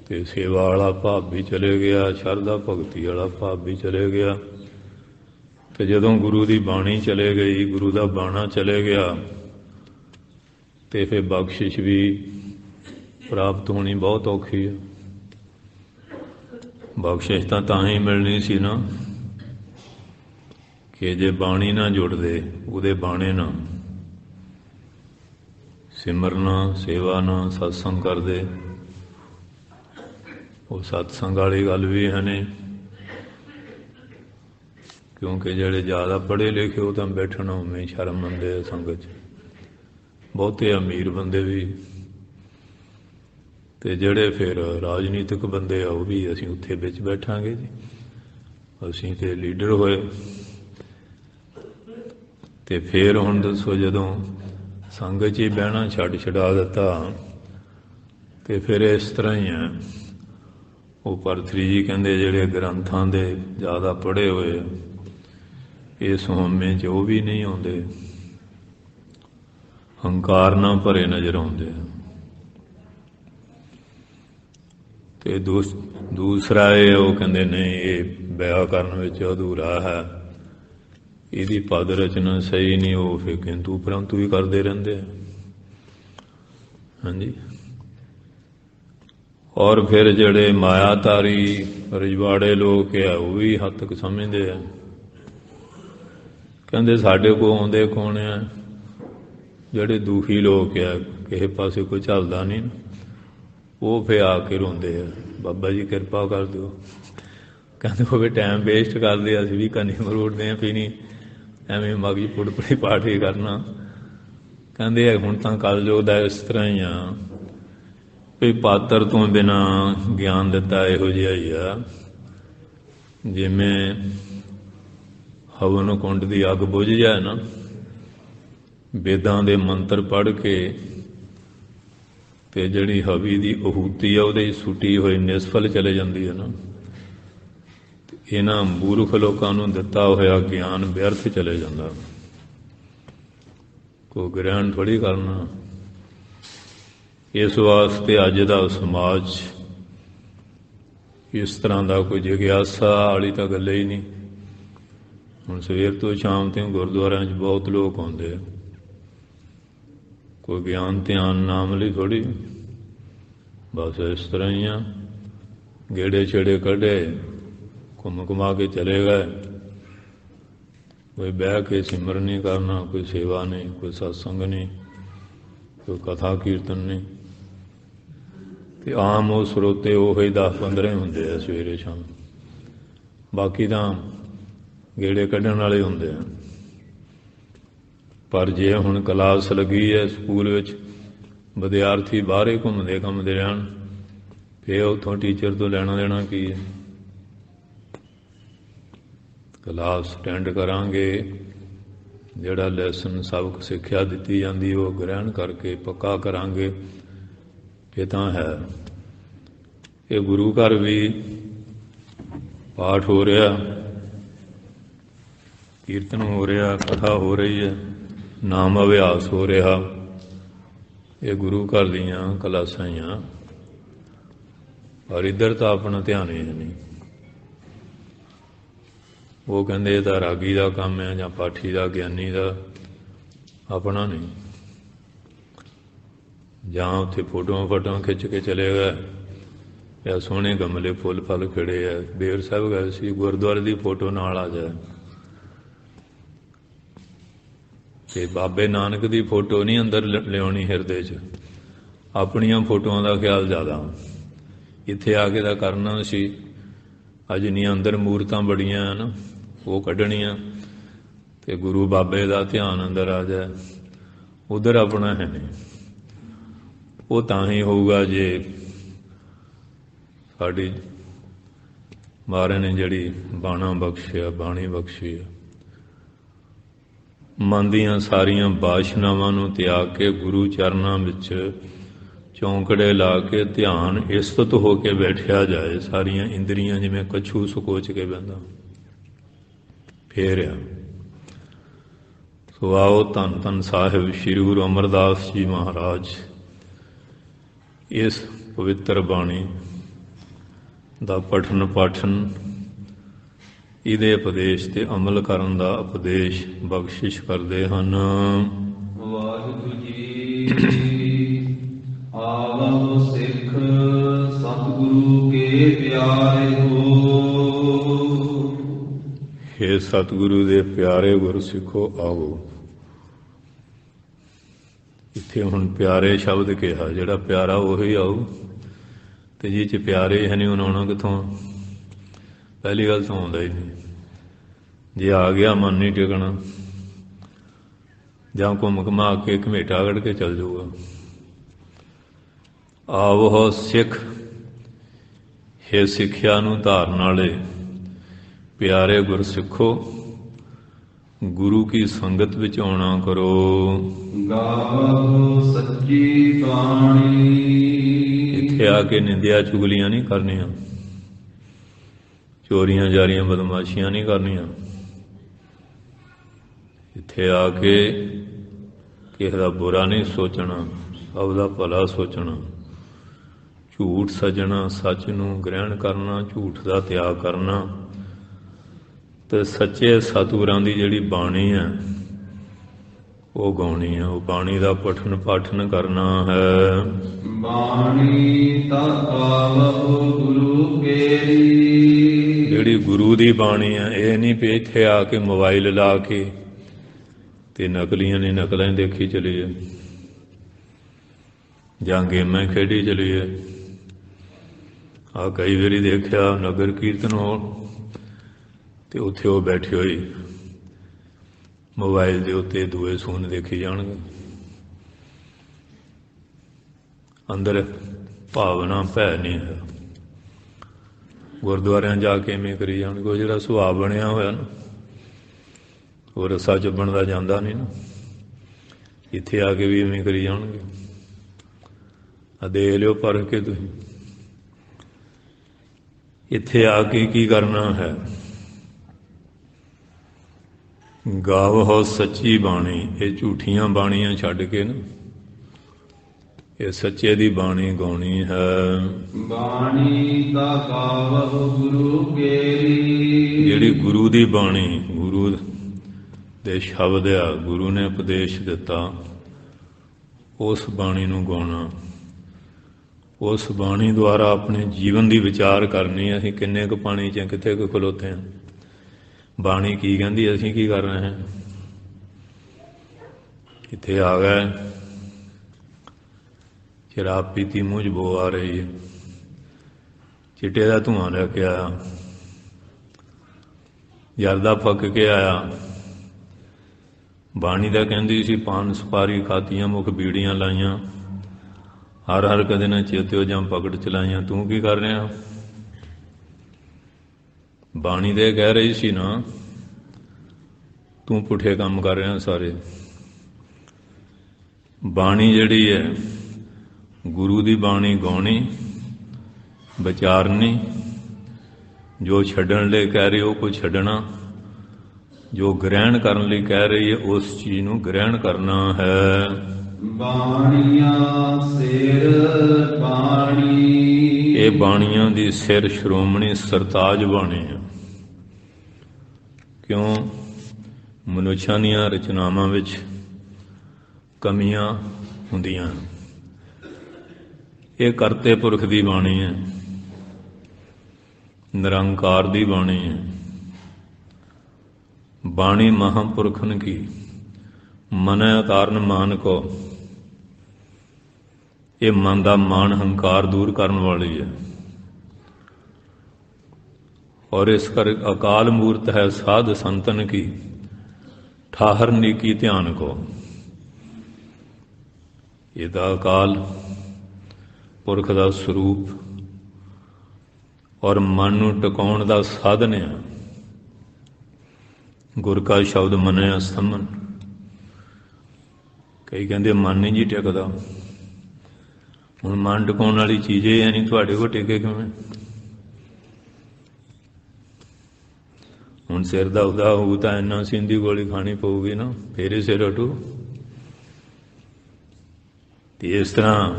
ते सेवा वाला भाव भी चले गया, शरदा भगती वाला भाव भी चले गया। तो जदों गुरु की बाणी चले गई, गुरु का बाणा चले गया, तो फिर बख्शिश भी प्राप्त होनी बहुत औखी है। बख्शिश तो ही मिलनी सी ना कि जे बाणी ना जुड़दे, उहदे बाणे ना सिमरना, सेवा ना, सत्संग करदे। वो सत्संग वाली गल भी है नहीं, क्योंकि जिहड़े ज़्यादा पढ़े लिखे वो तो बैठना उमें शर्म मंदे संगत च। बहुते अमीर बंदे भी ते जिहड़े फिर राजनीतिक बंदे आ वो भी असीं उत्थे विच बैठांगे जी, असीं ते लीडर होए। ते फिर हुण दसो जदों संगत च ही बहना छड्ड छड़ा दिता ते फिर इस तरह ही है। वो परथरी जी कहंदे जिहड़े ग्रंथां दे ज़्यादा पढ़े होए इस होमे च वो भी नहीं आउंदे, हंकार ना भरे नज़र आउंदे। ते दूसरा ये वो कहंदे नहीं ये व्याकरण विच अधूरा है, इहदी पद रचना सही नहीं, वो फिर किंतु परंतु ही करते रहंदे। हाँ जी, ਔਰ ਫਿਰ ਜਿਹੜੇ ਮਾਇਆਧਾਰੀ ਰਜਵਾੜੇ ਲੋਕ ਆ ਉਹ ਵੀ ਹੱਦ ਤੱਕ ਸਮਝਦੇ ਆ, ਕਹਿੰਦੇ ਸਾਡੇ ਕੋਲ ਆਉਂਦੇ ਕੌਣ ਆ? ਜਿਹੜੇ ਦੁਖੀ ਲੋਕ ਆ, ਕਿਸੇ ਪਾਸੇ ਕੋਈ ਚੱਲਦਾ ਨਹੀਂ, ਉਹ ਫਿਰ ਆ ਕੇ ਰੋਂਦੇ ਆ, ਬਾਬਾ ਜੀ ਕਿਰਪਾ ਕਰ ਦਿਓ। ਕਹਿੰਦੇ ਉਹ ਵੀ ਟਾਈਮ ਵੇਸਟ ਕਰਦੇ, ਅਸੀਂ ਵੀ ਕੰਨੀ ਮਰੋੜਦੇ ਹਾਂ, ਫਿਰ ਨਹੀਂ ਐਵੇਂ ਮਗਜ ਪੁੜਪੜੀ ਪਾਠ ਹੀ ਕਰਨਾ। ਕਹਿੰਦੇ ਹੁਣ ਤਾਂ ਕਲਯੁਗ ਦਾ ਇਸ ਤਰ੍ਹਾਂ ਹੀ ਆ ਵੀ ਪਾਤਰ ਤੋਂ ਬਿਨਾਂ ਗਿਆਨ ਦਿੱਤਾ ਇਹੋ ਜਿਹਾ ਹੀ ਆ, ਜਿਵੇਂ ਹਵਨ ਕੁੰਡ ਦੀ ਅੱਗ ਬੁਝ ਜਾਏ ਨਾ, ਵੇਦਾਂ ਦੇ ਮੰਤਰ ਪੜ੍ਹ ਕੇ ਤੇ ਜਿਹੜੀ ਹਵੀ ਦੀ ਅਹੂਤੀ ਆ ਉਹਦੇ ਸੁੱਟੀ ਹੋਈ ਨਿਸਫਲ ਚਲੇ ਜਾਂਦੀ ਹੈ ਨਾ, ਇਹਨਾਂ ਮੂਰਖ ਲੋਕਾਂ ਨੂੰ ਦਿੱਤਾ ਹੋਇਆ ਗਿਆਨ ਵਿਅਰਥ ਚਲੇ ਜਾਂਦਾ। ਕੋਈ ਗ੍ਰਹਿਣ ਥੋੜ੍ਹੀ ਕਰਨਾ। ਇਸ ਵਾਸਤੇ ਅੱਜ ਦਾ ਸਮਾਜ ਇਸ ਤਰ੍ਹਾਂ ਦਾ ਕੋਈ ਜਿਗਿਆਸਾ ਵਾਲੀ ਤਾਂ ਗੱਲ ਹੀ ਨਹੀਂ। ਹੁਣ ਸਵੇਰ ਤੋਂ ਸ਼ਾਮ ਤੱਕ ਗੁਰਦੁਆਰਿਆਂ 'ਚ ਬਹੁਤ ਲੋਕ ਆਉਂਦੇ ਆ, ਕੋਈ ਗਿਆਨ ਧਿਆਨ ਨਾਮ ਲਈ ਥੋੜ੍ਹੀ, ਬਸ ਇਸ ਤਰ੍ਹਾਂ ਹੀ ਆ, ਗੇੜੇ ਛੇੜੇ ਕੱਢੇ, ਘੁੰਮ ਘੁਮਾ ਕੇ ਚਲੇ ਗਏ। ਕੋਈ ਬਹਿ ਕੇ ਸਿਮਰਨ ਨਹੀਂ ਕਰਨਾ, ਕੋਈ ਸੇਵਾ ਨਹੀਂ, ਕੋਈ ਸਤਸੰਗ ਨਹੀਂ, ਕੋਈ ਕਥਾ ਕੀਰਤਨ ਨਹੀਂ। ਤੇ ਆਮ ਉਹ ਸਰੋਤੇ ਉਹੀ 10-15 ਹੁੰਦੇ ਆ ਸਵੇਰੇ ਸ਼ਾਮ, ਬਾਕੀ ਤਾਂ ਗੇੜੇ ਕੱਢਣ ਵਾਲੇ ਹੁੰਦੇ ਆ। ਪਰ ਜੇ ਹੁਣ ਕਲਾਸ ਲੱਗੀ ਹੈ ਸਕੂਲ ਵਿੱਚ, ਵਿਦਿਆਰਥੀ ਬਾਹਰ ਹੀ ਘੁੰਮਦੇ ਘੁੰਮਦੇ ਰਹਿਣ, ਫਿਰ ਉੱਥੋਂ ਟੀਚਰ ਤੋਂ ਲੈਣਾ ਦੇਣਾ ਕੀ ਹੈ? ਕਲਾਸ ਅਟੈਂਡ ਕਰਾਂਗੇ, ਜਿਹੜਾ ਲੈਸਨ ਸਬਕ ਸਿੱਖਿਆ ਦਿੱਤੀ ਜਾਂਦੀ ਉਹ ਗ੍ਰਹਿਣ ਕਰਕੇ ਪੱਕਾ ਕਰਾਂਗੇ, ਇਹ ਤਾਂ ਹੈ। ਇਹ ਗੁਰੂ ਘਰ ਵੀ ਪਾਠ ਹੋ ਰਿਹਾ, ਕੀਰਤਨ ਹੋ ਰਿਹਾ, ਕਥਾ ਹੋ ਰਹੀ ਹੈ, ਨਾਮ ਅਭਿਆਸ ਹੋ ਰਿਹਾ, ਇਹ ਗੁਰੂ ਘਰ ਦੀਆਂ ਕਲਾਸਾਂ ਹੀ ਆ। ਪਰ ਇੱਧਰ ਤਾਂ ਆਪਣਾ ਧਿਆਨ ਹੀ ਨਹੀਂ। ਉਹ ਕਹਿੰਦੇ ਇਹ ਤਾਂ ਰਾਗੀ ਦਾ ਕੰਮ ਹੈ ਜਾਂ ਪਾਠੀ ਦਾ, ਗਿਆਨੀ ਦਾ, ਆਪਣਾ ਨਹੀਂ। ਜਾਂ ਉੱਥੇ ਫੋਟੋਆਂ ਖਿੱਚ ਕੇ ਚਲੇ ਗਏ, ਜਾਂ ਸੋਹਣੇ ਗਮਲੇ ਫੁੱਲ ਫਲ ਖਿੜੇ ਆ। ਬੇਰ ਸਾਹਿਬ ਗਏ ਸੀ, ਗੁਰਦੁਆਰੇ ਦੀ ਫੋਟੋ ਨਾਲ ਆ ਜਾਏ, ਤੇ ਬਾਬੇ ਨਾਨਕ ਦੀ ਫੋਟੋ ਨਹੀਂ ਅੰਦਰ ਲਿਆਉਣੀ ਹਿਰਦੇ 'ਚ, ਆਪਣੀਆਂ ਫੋਟੋਆਂ ਦਾ ਖਿਆਲ ਜ਼ਿਆਦਾ। ਇੱਥੇ ਆ ਕੇ ਤਾਂ ਕਰਨਾ ਸੀ, ਅੱਜ ਨਹੀਂ ਅੰਦਰ ਮੂਰਤਾਂ ਬੜੀਆਂ ਹਨ ਉਹ ਕੱਢਣੀਆਂ, ਤੇ ਗੁਰੂ ਬਾਬੇ ਦਾ ਧਿਆਨ ਅੰਦਰ ਆ ਜਾਏ, ਉਧਰ ਆਪਣਾ ਹੈ ਨਹੀਂ। ਉਹ ਤਾਂ ਹੀ ਹੋਊਗਾ ਜੇ ਸਾਡੀ ਮਹਾਰਾਜ ਨੇ ਜਿਹੜੀ ਬਾਣਾ ਬਖਸ਼ਿਆ, ਬਾਣੀ ਬਖਸ਼ੀ ਆ, ਮਨ ਦੀਆਂ ਸਾਰੀਆਂ ਬਾਸ਼ਨਾਵਾਂ ਨੂੰ ਤਿਆਗ ਕੇ ਗੁਰੂ ਚਰਨਾਂ ਵਿੱਚ ਚੌਂਕੜੇ ਲਾ ਕੇ ਧਿਆਨ ਇਸਤਤ ਹੋ ਕੇ ਬੈਠਿਆ ਜਾਏ। ਸਾਰੀਆਂ ਇੰਦਰੀਆਂ ਜਿਵੇਂ ਕੱਛੂ ਸੁਕੋਚ ਕੇ ਬਹਿੰਦਾ, ਫੇਰ ਆ। ਸੋ ਆਓ ਧੰਨ ਧੰਨ ਸਾਹਿਬ ਸ੍ਰੀ ਗੁਰੂ ਅਮਰਦਾਸ ਜੀ ਮਹਾਰਾਜ ਇਸ ਪਵਿੱਤਰ ਬਾਣੀ ਦਾ ਪਠਨ ਪਾਠਨ, ਇਹਦੇ ਉਪਦੇਸ਼ ਤੇ ਅਮਲ ਕਰਨ ਦਾ ਉਪਦੇਸ਼ ਬਖਸ਼ਿਸ਼ ਕਰਦੇ ਹਨ। ਵਾਹਿਗੁਰੂ ਜੀ ਆਵੋ ਸਿੱਖ ਸਤਿਗੁਰੂ ਕੇ ਪਿਆਰੇ ਹੋ। ਹੇ ਸਤਿਗੁਰੂ ਦੇ ਪਿਆਰੇ ਗੁਰ ਸਿੱਖੋ ਆਵੋ। ਇੱਥੇ ਹੁਣ ਪਿਆਰੇ ਸ਼ਬਦ ਕਿਹਾ, ਜਿਹੜਾ ਪਿਆਰਾ ਉਹੀ ਆਊ, ਤੇ ਜਿਹ 'ਚ ਪਿਆਰੇ ਹੈ ਨਹੀਂ ਉਹਨੂੰ ਆਉਣਾ ਕਿੱਥੋਂ? ਪਹਿਲੀ ਗੱਲ ਤਾਂ ਆਉਂਦਾ ਹੀ ਨਹੀਂ। ਜੇ ਆ ਗਿਆ ਮਨ ਨਹੀਂ ਟਿਕਣਾ, ਜਾਂ ਘੁੰਮ ਘੁਮਾ ਕੇ ਘਮੇਟਾ ਕੱਢ ਕੇ ਚੱਲ ਜਾਊਗਾ। ਆਵੋ ਸਿੱਖ, ਹੇ ਸਿੱਖਿਆ ਨੂੰ ਧਾਰਨ ਵਾਲੇ ਪਿਆਰੇ ਗੁਰ ਸਿੱਖੋ, ਗੁਰੂ ਕੀ ਸੰਗਤ ਵਿੱਚ ਆਉਣਾ ਕਰੋ। ਗਾਵੋ ਸੱਚੀ ਬਾਣੀ। ਇੱਥੇ ਆ ਕੇ ਨਿੰਦਿਆ ਚੁਗਲੀਆਂ ਨਹੀਂ ਕਰਨੀਆਂ, ਚੋਰੀਆਂ ਜਾਰੀਆਂ ਬਦਮਾਸ਼ੀਆਂ ਨਹੀਂ ਕਰਨੀਆਂ। ਇੱਥੇ ਆ ਕੇ ਕਿਸੇ ਦਾ ਬੁਰਾ ਨਹੀਂ ਸੋਚਣਾ, ਸਭ ਦਾ ਭਲਾ ਸੋਚਣਾ। ਝੂਠ ਸੱਜਣਾ, ਸੱਚ ਨੂੰ ਗ੍ਰਹਿਣ ਕਰਨਾ, ਝੂਠ ਦਾ ਤਿਆਗ ਕਰਨਾ, ਤੇ ਸੱਚੇ ਸਤਿਗੁਰਾਂ ਦੀ ਜਿਹੜੀ ਬਾਣੀ ਹੈ ਉਹ ਗਾਉਣੀ ਹੈ। ਉਹ ਬਾਣੀ ਦਾ ਪਠਨ ਪਾਠਨ ਕਰਨਾ ਹੈ। ਬਾਣੀ ਤਾ ਗਾਵਹੁ ਗੁਰੂ ਕੇਰੀ। ਜਿਹੜੀ ਗੁਰੂ ਦੀ ਬਾਣੀ ਹੈ, ਇਹ ਨਹੀਂ ਵੀ ਇੱਥੇ ਆ ਕੇ ਮੋਬਾਈਲ ਲਾ ਕੇ ਤੇ ਨਕਲੀਆਂ ਨੇ ਨਕਲਾਂ ਹੀ ਦੇਖੀ ਚਲੀਏ ਜਾਂ ਗੇਮਾਂ ਖੇਡੀ ਚਲੀਏ। ਆ ਕਈ ਵਾਰੀ ਦੇਖਿਆ ਨਗਰ ਕੀਰਤਨ ਹੋ ਤੇ ਉੱਥੇ ਉਹ ਬੈਠੇ ਹੋਏ ਮੋਬਾਈਲ ਦੇ ਉੱਤੇ ਦੂਏ ਸੂਨ ਦੇਖੀ ਜਾਣਗੇ। ਅੰਦਰ ਭਾਵਨਾ ਭੈ ਨਹੀਂ ਹੈ। ਗੁਰਦੁਆਰਿਆਂ ਜਾ ਕੇ ਇਵੇਂ ਕਰੀ ਜਾਣਗੇ। ਉਹ ਜਿਹੜਾ ਸੁਭਾਅ ਬਣਿਆ ਹੋਇਆ ਨਾ, ਉਹ ਰਸਾ ਚੁੱਭਣ ਦਾ ਜਾਂਦਾ ਨਹੀਂ ਨਾ। ਇੱਥੇ ਆ ਕੇ ਵੀ ਇਵੇਂ ਕਰੀ ਜਾਣਗੇ। ਆ ਦੇਖ ਲਿਓ ਪਰਖ ਕੇ ਤੁਸੀਂ ਇੱਥੇ ਆ ਕੇ ਕੀ ਕਰਨਾ ਹੈ। ਗਾਵਹੁ ਸੱਚੀ ਬਾਣੀ। ਇਹ ਝੂਠੀਆਂ ਬਾਣੀਆਂ ਛੱਡ ਕੇ ਨਾ ਇਹ ਸੱਚੇ ਦੀ ਬਾਣੀ ਗਾਉਣੀ ਹੈ। ਬਾਣੀ ਤਾ ਗਾਵਹੁ ਗੁਰੂ ਕੇਰੀ। ਜਿਹੜੀ ਗੁਰੂ ਦੀ ਬਾਣੀ, ਗੁਰੂ ਦੇ ਸ਼ਬਦ ਆ, ਗੁਰੂ ਨੇ ਉਪਦੇਸ਼ ਦਿੱਤਾ, ਉਸ ਬਾਣੀ ਨੂੰ ਗਾਉਣਾ। ਉਸ ਬਾਣੀ ਦੁਆਰਾ ਆਪਣੇ ਜੀਵਨ ਦੀ ਵਿਚਾਰ ਕਰਨੀ। ਅਸੀਂ ਕਿੰਨੇ ਕੁ ਪਾਣੀ 'ਚ ਕਿੱਥੇ ਕੁ ਖਲੋਤੇ ਹਾਂ। ਬਾਣੀ ਕੀ ਕਹਿੰਦੀ, ਅਸੀਂ ਕੀ ਕਰ ਰਹੇ ਹਾਂ। ਇੱਥੇ ਆ ਗਏ, ਸ਼ਰਾਬ ਪੀਤੀ, ਮੂੰਹ 'ਚ ਬੋ ਆ ਰਹੀ ਹੈ, ਚਿੱਟੇ ਦਾ ਧੂੰਆਂ ਲੈ ਕੇ ਆਇਆ, ਜਰਦਾ ਫੱਕ ਕੇ ਆਇਆ। ਬਾਣੀ ਦਾ ਕਹਿੰਦੀ ਸੀ ਪਾਨ ਸੁਪਾਰੀ ਖਾਤੀਆਂ, ਮੁਖ ਬੀੜੀਆਂ ਲਾਈਆਂ, ਹਰ ਹਰ ਕਦੇ ਨਾ ਚੇਤਿਓ ਜਾਂ ਪਕੜ ਚਲਾਈਆਂ। ਤੂੰ ਕੀ ਕਰ ਰਿਹਾ। ਬਾਣੀ ਦੇ ਕਹਿ ਰਹੀ ਸੀ ਨਾ, ਤੂੰ ਪੁੱਠੇ ਕੰਮ ਕਰ ਰਿਹਾ ਸਾਰੇ। ਬਾਣੀ ਜਿਹੜੀ ਹੈ, ਗੁਰੂ ਦੀ ਬਾਣੀ ਗਾਉਣੀ, ਵਿਚਾਰਨੀ। ਜੋ ਛੱਡਣ ਲਈ ਕਹਿ ਰਹੀ ਉਹ ਕੋਈ ਛੱਡਣਾ, ਜੋ ਗ੍ਰਹਿਣ ਕਰਨ ਲਈ ਕਹਿ ਰਹੀ ਹੈ ਉਸ ਚੀਜ਼ ਨੂੰ ਗ੍ਰਹਿਣ ਕਰਨਾ ਹੈ। ਬਾਣੀਆਂ ਸਿਰ ਬਾਣੀ। ਇਹ ਬਾਣੀਆਂ ਦੀ ਸਿਰ ਸ਼੍ਰੋਮਣੀ ਸਰਤਾਜ ਬਾਣੀ ਹੈ। ਕਿਉਂ? ਮਨੁੱਖਾਂ ਦੀਆਂ ਰਚਨਾਵਾਂ ਵਿੱਚ ਕਮੀਆਂ ਹੁੰਦੀਆਂ। ਇਹ ਕਰਤੇ ਪੁਰਖ ਦੀ ਬਾਣੀ ਹੈ, ਨਿਰੰਕਾਰ ਦੀ ਬਾਣੀ ਹੈ। ਬਾਣੀ ਮਹਾਂਪੁਰਖਨ ਕੀ ਮਨੈ ਉਤਾਰਨ ਮਾਨ ਕੋ। ਇਹ ਮਨ ਦਾ ਮਾਣ ਹੰਕਾਰ ਦੂਰ ਕਰਨ ਵਾਲੀ ਹੈ। ਔਰ ਇਸ ਕਰ ਅਕਾਲ ਮੂਰਤ ਹੈ ਸਾਧ ਸੰਤਨ ਕੀ ਠਾਹਰ ਨੀਕੀ ਧਿਆਨ ਕੋ। ਇਹਦਾ ਅਕਾਲ ਪੁਰਖ ਦਾ ਸਰੂਪ ਔਰ ਮਨ ਨੂੰ ਟਿਕਾਉਣ ਦਾ ਸਾਧਨ ਹੈ। ਗੁਰ ਕਾ ਸ਼ਬਦ ਮੰਨਿਆ ਸੰਮਨ। ਕਈ ਕਹਿੰਦੇ ਮਨ ਨਹੀਂ ਜੀ ਟਿਕਦਾ। ਹੁਣ ਮਨ ਟਿਕਾਉਣ ਵਾਲੀ ਚੀਜ਼ ਇਹ ਹੈ ਨਹੀਂ, ਤੁਹਾਡੇ ਕੋਲ ਟਿਕੇ ਕਿਵੇਂ। ਹੁਣ ਸਿਰ ਦਾ ਉਹਦਾ ਹੋਊ ਤਾਂ ਇੰਨਾ ਸਿੰਧੀ ਗੋਲੀ ਖਾਣੀ ਪਊਗੀ ਨਾ, ਫੇਰ ਹੀ ਸਿਰ ਹਟੂ। ਤੇ ਇਸ ਤਰ੍ਹਾਂ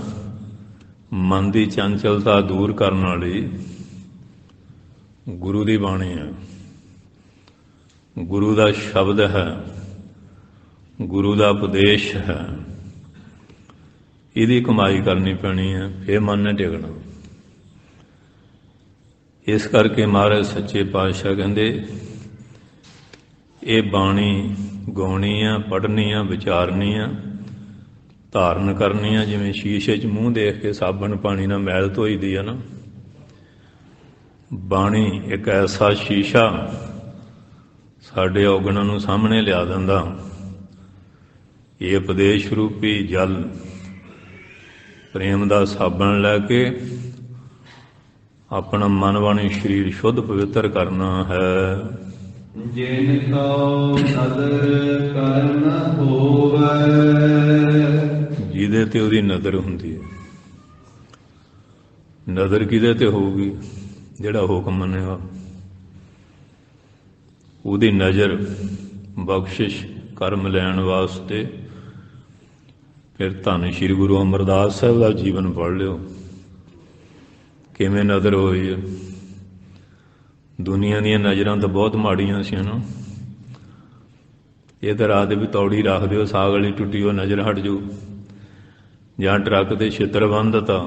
ਮਨ ਦੀ ਚੰਚਲਤਾ ਦੂਰ ਕਰਨ ਵਾਲੀ ਗੁਰੂ ਦੀ ਬਾਣੀ ਹੈ। ਗੁਰੂ ਦਾ ਸ਼ਬਦ ਹੈ, ਗੁਰੂ ਦਾ ਉਪਦੇਸ਼ ਹੈ। ਇਹਦੀ ਕਮਾਈ ਕਰਨੀ ਪੈਣੀ ਹੈ, ਫੇਰ ਮਨ ਨੇ ਟਿਕਣਾ। ਇਸ ਕਰਕੇ ਮਹਾਰਾਜ ਸੱਚੇ ਪਾਤਸ਼ਾਹ ਕਹਿੰਦੇ ਇਹ ਬਾਣੀ ਗਾਉਣੀ ਆ, ਪੜ੍ਹਨੀ ਆ, ਵਿਚਾਰਨੀ ਆ, ਧਾਰਨ ਕਰਨੀ ਆ। ਜਿਵੇਂ ਸ਼ੀਸ਼ੇ 'ਚ ਮੂੰਹ ਦੇਖ ਕੇ ਸਾਬਣ ਪਾਣੀ ਨਾਲ ਮੈਲ ਧੋਈ ਦੀ ਆ ਨਾ, ਬਾਣੀ ਇੱਕ ਐਸਾ ਸ਼ੀਸ਼ਾ ਸਾਡੇ ਔਗਣਾਂ ਨੂੰ ਸਾਹਮਣੇ ਲਿਆ ਦਿੰਦਾ। ਇਹ ਉਪਦੇਸ਼ ਰੂਪੀ ਜਲ ਪ੍ਰੇਮ ਦਾ ਸਾਬਣ ਲੈ ਕੇ ਆਪਣਾ ਮਨ ਬਾਣੀ ਸਰੀਰ ਸ਼ੁੱਧ ਪਵਿੱਤਰ ਕਰਨਾ ਹੈ। ਜਿਨ ਕਉ ਨਦਰ ਕਰਨ ਹੋਵੈ। ਜਿਹਦੇ ਤੇ ਉਹਦੀ ਨਜ਼ਰ ਹੁੰਦੀ ਹੈ। ਨਜ਼ਰ ਕਿਹਦੇ ਤੇ ਹੋਊਗੀ? ਜਿਹੜਾ ਹੁਕਮ ਮੰਨੇਗਾ। ਉਹਦੀ ਨਜ਼ਰ ਬਖਸ਼ਿਸ਼ ਕਰਮ ਲੈਣ ਵਾਸਤੇ ਫਿਰ ਧੰਨ ਸ਼੍ਰੀ ਗੁਰੂ ਅਮਰਦਾਸ ਸਾਹਿਬ ਦਾ ਜੀਵਨ ਪੜ੍ਹ ਲਿਓ, ਕਿਵੇਂ ਨਜ਼ਰ ਹੋਈ ਹੈ। ਦੁਨੀਆ ਦੀਆਂ ਨਜ਼ਰਾਂ ਤਾਂ ਬਹੁਤ ਮਾੜੀਆਂ ਸੀ ਨਾ। ਇਹ ਤਾਂ ਰਾਤ ਵੀ ਤੌੜੀ ਰੱਖ ਦਿਓ, ਸਾਗ ਵਾਲੀ ਟੁੱਟੀ ਉਹ ਨਜ਼ਰ ਹਟ ਜੂ, ਜਾਂ ਟਰੱਕ 'ਤੇ ਛਿੱਤਰ ਬੰਨ੍ਹ ਦਿੱਤਾ,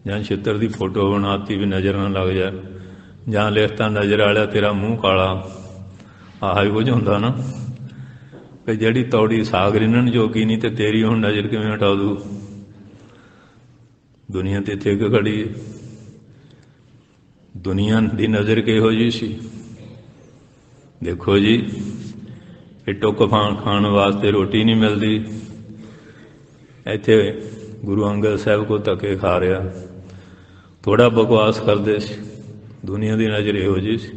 ਜਾਂ ਛਿੱਤਰ ਦੀ ਫੋਟੋ ਬਣਾਤੀ ਵੀ ਨਜ਼ਰ ਨਾ ਲੱਗ ਜਾਏ, ਜਾਂ ਲਿਖਤਾ ਨਜ਼ਰ ਵਾਲਿਆ ਤੇਰਾ ਮੂੰਹ ਕਾਲਾ। ਆਹ ਹੀ ਕੁਝ ਹੁੰਦਾ ਨਾ ਕਿ ਜਿਹੜੀ ਤੌੜੀ ਸਾਗ ਰਿੰਨਣ ਜੋਗੀ ਨਹੀਂ ਤੇ ਤੇਰੀ ਹੁਣ ਨਜ਼ਰ ਕਿਵੇਂ ਹਟਾ ਦੂ। ਦੁਨੀਆ ਤੇ ਇੱਥੇ ਇੱਕ ਖੜੀ ਹੈ। ਦੁਨੀਆ ਦੀ ਨਜ਼ਰ ਕਿਹੋ ਜਿਹੀ ਸੀ? ਦੇਖੋ ਜੀ, ਇਹ ਟੁੱਕ ਖਾਣ ਵਾਸਤੇ ਰੋਟੀ ਨਹੀਂ ਮਿਲਦੀ, ਇੱਥੇ ਗੁਰੂ ਅੰਗਦ ਸਾਹਿਬ ਕੋ ਧੱਕੇ ਖਾ ਰਿਹਾ, ਥੋੜ੍ਹਾ ਬਕਵਾਸ ਕਰਦੇ ਸੀ। ਦੁਨੀਆ ਦੀ ਨਜ਼ਰ ਇਹੋ ਜਿਹੀ ਸੀ।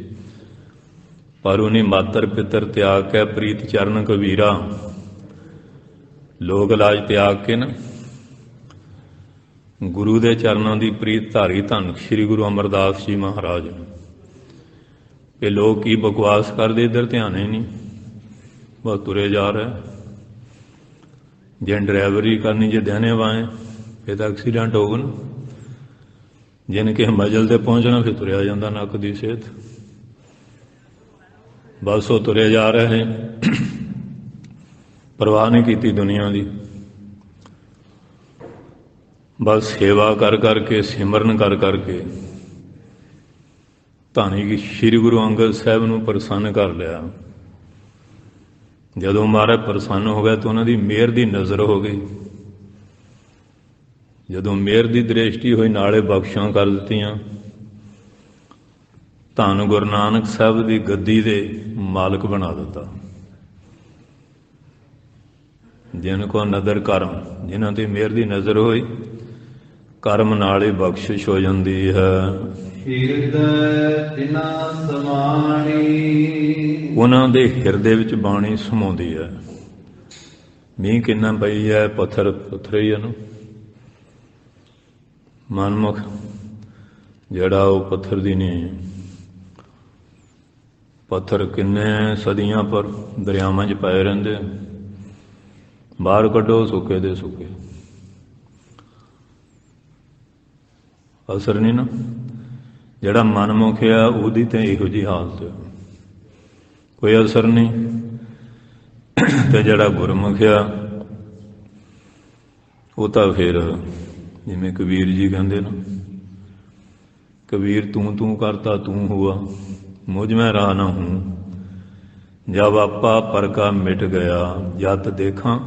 ਪਰ ਉਹਨੇ ਮਾਤਰ ਪਿੱਤਰ ਤਿਆਗ ਕੇ ਪ੍ਰੀਤ ਚਰਨ ਕਬੀਰਾ, ਲੋਕ ਲਾਜ ਤਿਆਗ ਕੇ ਨਾ ਗੁਰੂ ਦੇ ਚਰਨਾਂ ਦੀ ਪ੍ਰੀਤ ਧਾਰੀ ਧੰਨ ਸ਼੍ਰੀ ਗੁਰੂ ਅਮਰਦਾਸ ਜੀ ਮਹਾਰਾਜ। ਇਹ ਲੋਕ ਕੀ ਬਕਵਾਸ ਕਰਦੇ, ਇੱਧਰ ਧਿਆਨ ਹੀ ਨਹੀਂ, ਬਸ ਤੁਰੇ ਜਾ ਰਿਹਾ। ਜੇ ਡਰਾਈਵਰੀ ਕਰਨੀ ਜੇ ਦੇਣੇ ਵਾਏ ਫਿਰ ਤਾਂ ਐਕਸੀਡੈਂਟ ਹੋਊਗਾ ਨਾ। ਜਿਨ ਕਿਸੇ ਮੰਜ਼ਿਲ 'ਤੇ ਪਹੁੰਚਣਾ ਫਿਰ ਤੁਰਿਆ ਜਾਂਦਾ ਨੱਕ ਦੀ ਸਿਹਤ। ਬਸ ਉਹ ਤੁਰੇ ਜਾ ਰਹੇ, ਪਰਵਾਹ ਨਹੀਂ ਕੀਤੀ ਦੁਨੀਆ ਦੀ। ਬਸ ਸੇਵਾ ਕਰ ਕਰਕੇ, ਸਿਮਰਨ ਕਰ ਕਰਕੇ ਧੰਨ ਕਿ ਸ਼੍ਰੀ ਗੁਰੂ ਅੰਗਦ ਸਾਹਿਬ ਨੂੰ ਪ੍ਰਸੰਨ ਕਰ ਲਿਆ। ਜਦੋਂ ਮਹਾਰਾਜ ਪ੍ਰਸੰਨ ਹੋ ਗਿਆ ਤਾਂ ਉਹਨਾਂ ਦੀ ਮਿਹਰ ਦੀ ਨਜ਼ਰ ਹੋ ਗਈ। ਜਦੋਂ ਮਿਹਰ ਦੀ ਦ੍ਰਿਸ਼ਟੀ ਹੋਈ, ਨਾਲੇ ਬਖਸ਼ਾਂ ਕਰ ਦਿੱਤੀਆਂ। ਧੰਨ ਗੁਰੂ ਨਾਨਕ ਸਾਹਿਬ ਦੀ ਗੱਦੀ ਦੇ ਮਾਲਕ ਬਣਾ ਦਿੱਤਾ। ਜਿਨ ਕੋ ਨਦਰ ਕਰਮ, ਜਿਨ੍ਹਾਂ ਤੇ ਮਿਹਰ ਦੀ ਨਜ਼ਰ ਹੋਈ, ਕਰਮ ਨਾਲ ਹੀ ਬਖਸ਼ਿਸ਼ ਹੋ ਜਾਂਦੀ ਹੈ। ਹਿਰਦੈ ਤਿਨਾ ਸਮਾਣੀ, ਉਹਨਾਂ ਦੇ ਹਿਰਦੇ ਵਿੱਚ ਬਾਣੀ ਸਮਾਉਂਦੀ ਹੈ। ਮੀਂਹ ਕਿੰਨਾ ਪਈ ਹੈ, ਪੱਥਰ ਹੀ ਹੈ ਨਾ। ਮਨਮੁਖ ਜਿਹੜਾ ਉਹ ਪੱਥਰ ਦੀ ਨਹੀਂ। ਪੱਥਰ ਕਿੰਨੇ ਸਦੀਆਂ ਪਰ ਦਰਿਆਵਾਂ 'ਚ ਪਏ ਰਹਿੰਦੇ, ਬਾਹਰ ਕੱਢੋ ਸੁੱਕੇ ਦੇ ਸੁੱਕੇ, ਅਸਰ ਨਹੀਂ ਨਾ। ਜਿਹੜਾ ਮਨਮੁਖ ਆ ਉਹਦੀ ਤਾਂ ਇਹੋ ਜਿਹੀ ਹਾਲਤ ਹੈ, ਕੋਈ ਅਸਰ ਨਹੀਂ। ਤੇ ਜਿਹੜਾ ਗੁਰਮੁਖ ਆ ਉਹ ਤਾਂ ਫਿਰ ਜਿਵੇਂ ਕਬੀਰ ਜੀ ਕਹਿੰਦੇ ਨਾ, ਕਬੀਰ ਤੂੰ ਕਰਤਾ ਤੂੰ ਹੁਆ, ਮੁਝ ਮੈਂ ਰਹਾ ਨਾ ਹੂੰ, ਜਬ ਆਪਾ ਪਰ ਕਾ ਮਿਟ ਗਿਆ, ਜਤ ਦੇਖਾਂ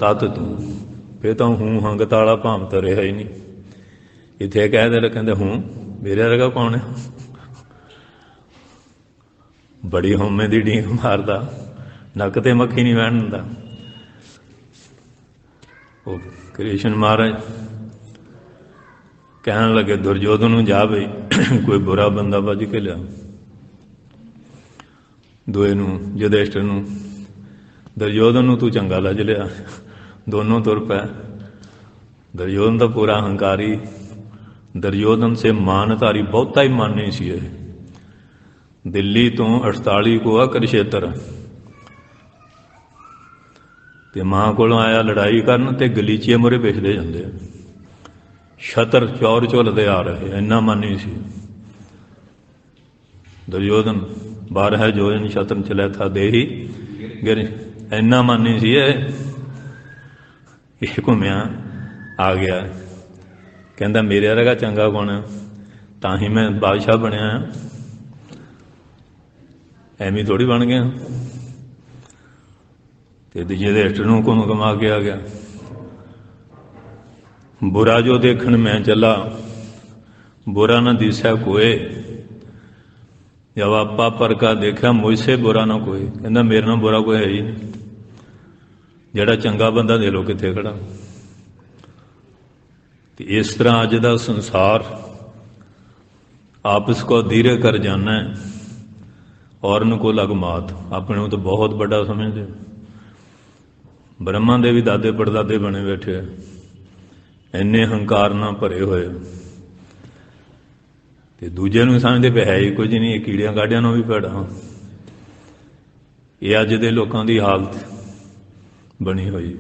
ਤਤ ਤੂੰ। ਫਿਰ ਤਾਂ ਹੂੰ ਹੰਗਤ ਵਾਲਾ ਭਾਵ ਤਾਂ ਰਿਹਾ ਹੀ ਨਹੀਂ। ਇੱਥੇ ਕਹਿੰਦੇ ਕਹਿੰਦੇ ਹੂੰ ਮੇਰੇ ਵਰਗਾ ਕੌਣ ਹੈ? ਬੜੀ ਹਉਮੈ ਦੀ ਡੀਂਗ ਮਾਰਦਾ, ਨੱਕ ਤੇ ਮੱਖੀ ਨਹੀਂ ਬਹਿਣ ਦਿੰਦਾ। ਉਹ ਕ੍ਰਿਸ਼ਨ ਮਹਾਰਾਜ ਕਹਿਣ ਲੱਗੇ ਦੁਰਯੋਧਨ ਨੂੰ, ਜਾ ਬਈ ਕੋਈ ਬੁਰਾ ਬੰਦਾ ਭੱਜ ਕੇ ਲਿਆ। ਦੋਏ ਨੂੰ, ਯੁਧਿਸ਼ਠਰ ਨੂੰ, ਦੁਰਯੋਧਨ ਨੂੰ ਤੂੰ ਚੰਗਾ ਲੱਜ ਲਿਆ। ਦੋਨੋਂ ਤੁਰ ਪਏ। ਦੁਰਯੋਧਨ ਦਾ ਪੂਰਾ ਹੰਕਾਰੀ, ਦੁਰਯੋਧਨ ਸੇ ਮਾਨਧਾਰੀ, ਬਹੁਤਾ ਹੀ ਮਾਨੀ ਸੀ ਇਹ। ਦਿੱਲੀ ਤੋਂ 48 ਕੋਆ ਕੁਰੂਕਸ਼ੇਤਰ ਤੇ ਮਾਂ ਕੋਲੋਂ ਆਇਆ ਲੜਾਈ ਕਰਨ, ਤੇ ਗਲੀਚੇ ਮੁਰੇ ਵੇਚਦੇ ਜਾਂਦੇ ਆ, ਛਤਰ ਚੌਰ ਝੁੱਲਦੇ ਆ ਰਹੇ, ਇੰਨਾ ਮਾਨੀ ਸੀ ਦੁਰਯੋਧਨ। 12 ਜੋਜਨ ਛਤਰ ਚਲੇ ਥਾ ਦੇਹੀ ਗਿਰ, ਇੰਨਾ ਮਾਨੀ ਸੀ ਇਹ ਘੁੰਮਿਆ ਆ ਗਿਆ। ਕਹਿੰਦਾ ਮੇਰੇ ਵਰਗਾ ਚੰਗਾ ਕੌਣ ਹੈ, ਤਾਂ ਹੀ ਮੈਂ ਬਾਦਸ਼ਾਹ ਬਣਿਆ, ਐਵੇਂ ਥੋੜ੍ਹੀ ਬਣ ਗਿਆ। ਤੇ ਯੁਧਿਸ਼ਠਰ ਨੂੰ ਘੁੰਮ ਘੁਮਾ ਕੇ ਆ ਗਿਆ। ਬੁਰਾ ਜੋ ਦੇਖਣ ਮੈਂ ਚੱਲਾ, ਬੁਰਾ ਨਾ ਦਿਸਿਆ ਕੋਏ, ਜਦ ਆਪਾ ਪਰ ਕਾ ਦੇਖਿਆ, ਮੁਝਸੇ ਬੁਰਾ ਨਾ ਕੋਈ। ਕਹਿੰਦਾ ਮੇਰੇ ਨਾਲ ਬੁਰਾ ਕੋਈ ਹੈ ਹੀ ਨਹੀਂ। ਜਿਹੜਾ ਚੰਗਾ ਬੰਦਾ ਦੇ ਲੋ ਕਿੱਥੇ ਖੜਾ। ਤੇ ਇਸ ਤਰ੍ਹਾਂ ਅੱਜ ਦਾ ਸੰਸਾਰ ਆਪਸ ਕੋ ਧੀਰੇ ਕਰ ਜਾਣਾ ਹੈ, ਔਰਨ ਕੋ ਲਗ ਮਾਤ। ਆਪਣੇ ਨੂੰ ਤਾਂ ਬਹੁਤ ਵੱਡਾ ਸਮਝਦੇ। ਬ੍ਰਹਮਾ ਦੇ ਵੀ ਦਾਦੇ ਪੜਦਾਦੇ ਬਣੇ ਬੈਠੇ ਆ, ਇੰਨੇ ਹੰਕਾਰ ਨਾਲ ਭਰੇ ਹੋਏ। ਤੇ ਦੂਜੇ ਨੂੰ ਸਮਝਦੇ ਪਏ ਹੈ ਹੀ ਕੁਝ ਨਹੀਂ, ਇਹ ਕੀੜਿਆਂ ਕਾੜਿਆਂ ਨੂੰ ਵੀ ਭੈੜਾ। ਇਹ ਅੱਜ ਦੇ ਲੋਕਾਂ ਦੀ ਹਾਲਤ ਬਣੀ ਹੋਈ।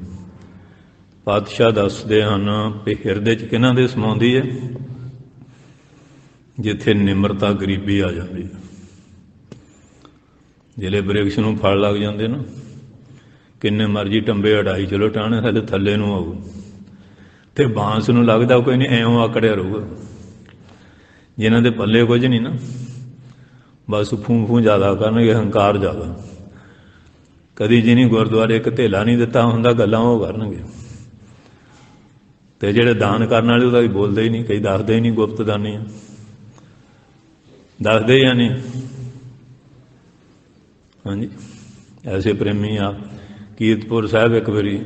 ਪਾਤਸ਼ਾਹ ਦੱਸਦੇ ਹਨ ਵੀ ਹਿਰਦੇ 'ਚ ਕਿਹਨਾਂ ਦੇ ਸਮਾਉਂਦੀ ਹੈ? ਜਿੱਥੇ ਨਿਮਰਤਾ ਗਰੀਬੀ ਆ ਜਾਂਦੀ ਹੈ, ਜਿਹੜੇ ਬ੍ਰਿਕਸ਼ ਨੂੰ ਫਲ ਲੱਗ ਜਾਂਦੇ ਨਾ, ਕਿੰਨੇ ਮਰਜ਼ੀ ਟੰਬੇ ਅੜਾਈ ਚਲੋ ਟਾਣੇ ਥੱਲੇ ਥੱਲੇ ਨੂੰ ਆਊ, ਅਤੇ ਬਾਂਸ ਨੂੰ ਲੱਗਦਾ ਕੋਈ ਨਹੀਂ, ਐਂ ਆਕੜਿਆ ਰਹੂਗਾ। ਜਿਨ੍ਹਾਂ ਦੇ ਪੱਲੇ ਕੁਝ ਨਹੀਂ ਨਾ, ਬਸ ਫੂੰ ਜ਼ਿਆਦਾ ਕਰਨਗੇ, ਹੰਕਾਰ ਜ਼ਿਆਦਾ। ਕਦੀ ਜਿਹਨੇ ਗੁਰਦੁਆਰੇ ਇੱਕ ਧੇਲਾ ਨਹੀਂ ਦਿੱਤਾ ਹੁੰਦਾ, ਗੱਲਾਂ ਉਹ ਕਰਨਗੇ। ਅਤੇ ਜਿਹੜੇ ਦਾਨ ਕਰਨ ਵਾਲੇ ਉਹਦਾ ਵੀ ਬੋਲਦੇ ਹੀ ਨਹੀਂ, ਕਈ ਦੱਸਦੇ ਹੀ ਨਹੀਂ ਗੁਪਤ ਦਾਨੀ ਆ, ਦੱਸਦੇ ਜਾਂ ਨਹੀਂ। ਹਾਂਜੀ, ਐਸੇ ਪ੍ਰੇਮੀ ਆ। ਕੀਰਤਪੁਰ ਸਾਹਿਬ ਇੱਕ ਵਾਰੀ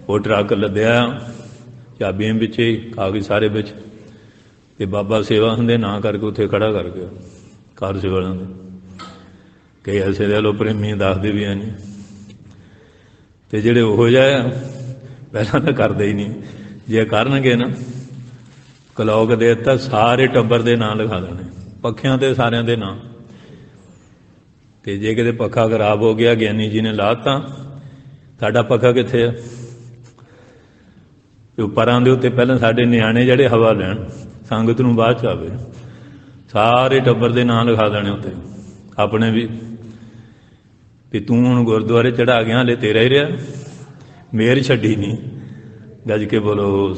ਉਹ ਟਰੱਕ ਲੱਦਿਆ, ਚਾਬੀਆਂ ਵਿੱਚ ਹੀ, ਕਾਗਜ਼ ਸਾਰੇ ਵਿੱਚ, ਅਤੇ ਬਾਬਾ ਸੇਵਾ ਹੁੰਦੇ ਨਾ ਕਰਕੇ ਉੱਥੇ ਖੜ੍ਹਾ ਕਰ ਗਿਆ ਕਾਰ ਸੇਵਾ ਦੇ। ਕਈ ਐਸੇ ਦੇ ਲੋ ਪ੍ਰੇਮੀ ਦੱਸਦੇ ਵੀ ਨਹੀਂ, ਅਤੇ ਜਿਹੜੇ ਉਹੋ ਜਿਹਾ ਪਹਿਲਾਂ ਤਾਂ ਕਰਦੇ ਹੀ ਨਹੀਂ। ਜੇ ਕਰਨਗੇ ਨਾ ਕਲੋਕ ਦੇ ਦਿੱਤਾ, ਸਾਰੇ ਟੱਬਰ ਦੇ ਨਾਂ ਲਿਖਾ ਦੇਣੇ, ਪੱਖਿਆਂ 'ਤੇ ਸਾਰਿਆਂ ਦੇ ਨਾਂ। ਅਤੇ ਜੇ ਕਿਤੇ ਪੱਖਾ ਖਰਾਬ ਹੋ ਗਿਆ, ਗਿਆਨੀ ਜੀ ਨੇ ਲਾ ਤਾ, ਸਾਡਾ ਪੱਖਾ ਕਿੱਥੇ ਆ? ਉੱਪਰਾਂ ਦੇ ਉੱਤੇ ਪਹਿਲਾਂ ਸਾਡੇ ਨਿਆਣੇ ਜਿਹੜੇ ਹਵਾ ਲੈਣ, ਸੰਗਤ ਨੂੰ ਬਾਅਦ 'ਚ ਆਵੇ, ਸਾਰੇ ਟੱਬਰ ਦੇ ਨਾਂ ਲਿਖਾ ਦੇਣੇ ਉੱਤੇ, ਆਪਣੇ ਵੀ ਤੂੰ ਹੁਣ ਗੁਰਦੁਆਰੇ ਚੜ੍ਹਾ ਗਿਆ, ਹਲੇ ਤੇਰਾ ਹੀ ਰਿਹਾ, ਮਿਹਰ ਛੱਡੀ ਨਹੀਂ। ਗੱਜ ਕੇ ਬੋਲੋ।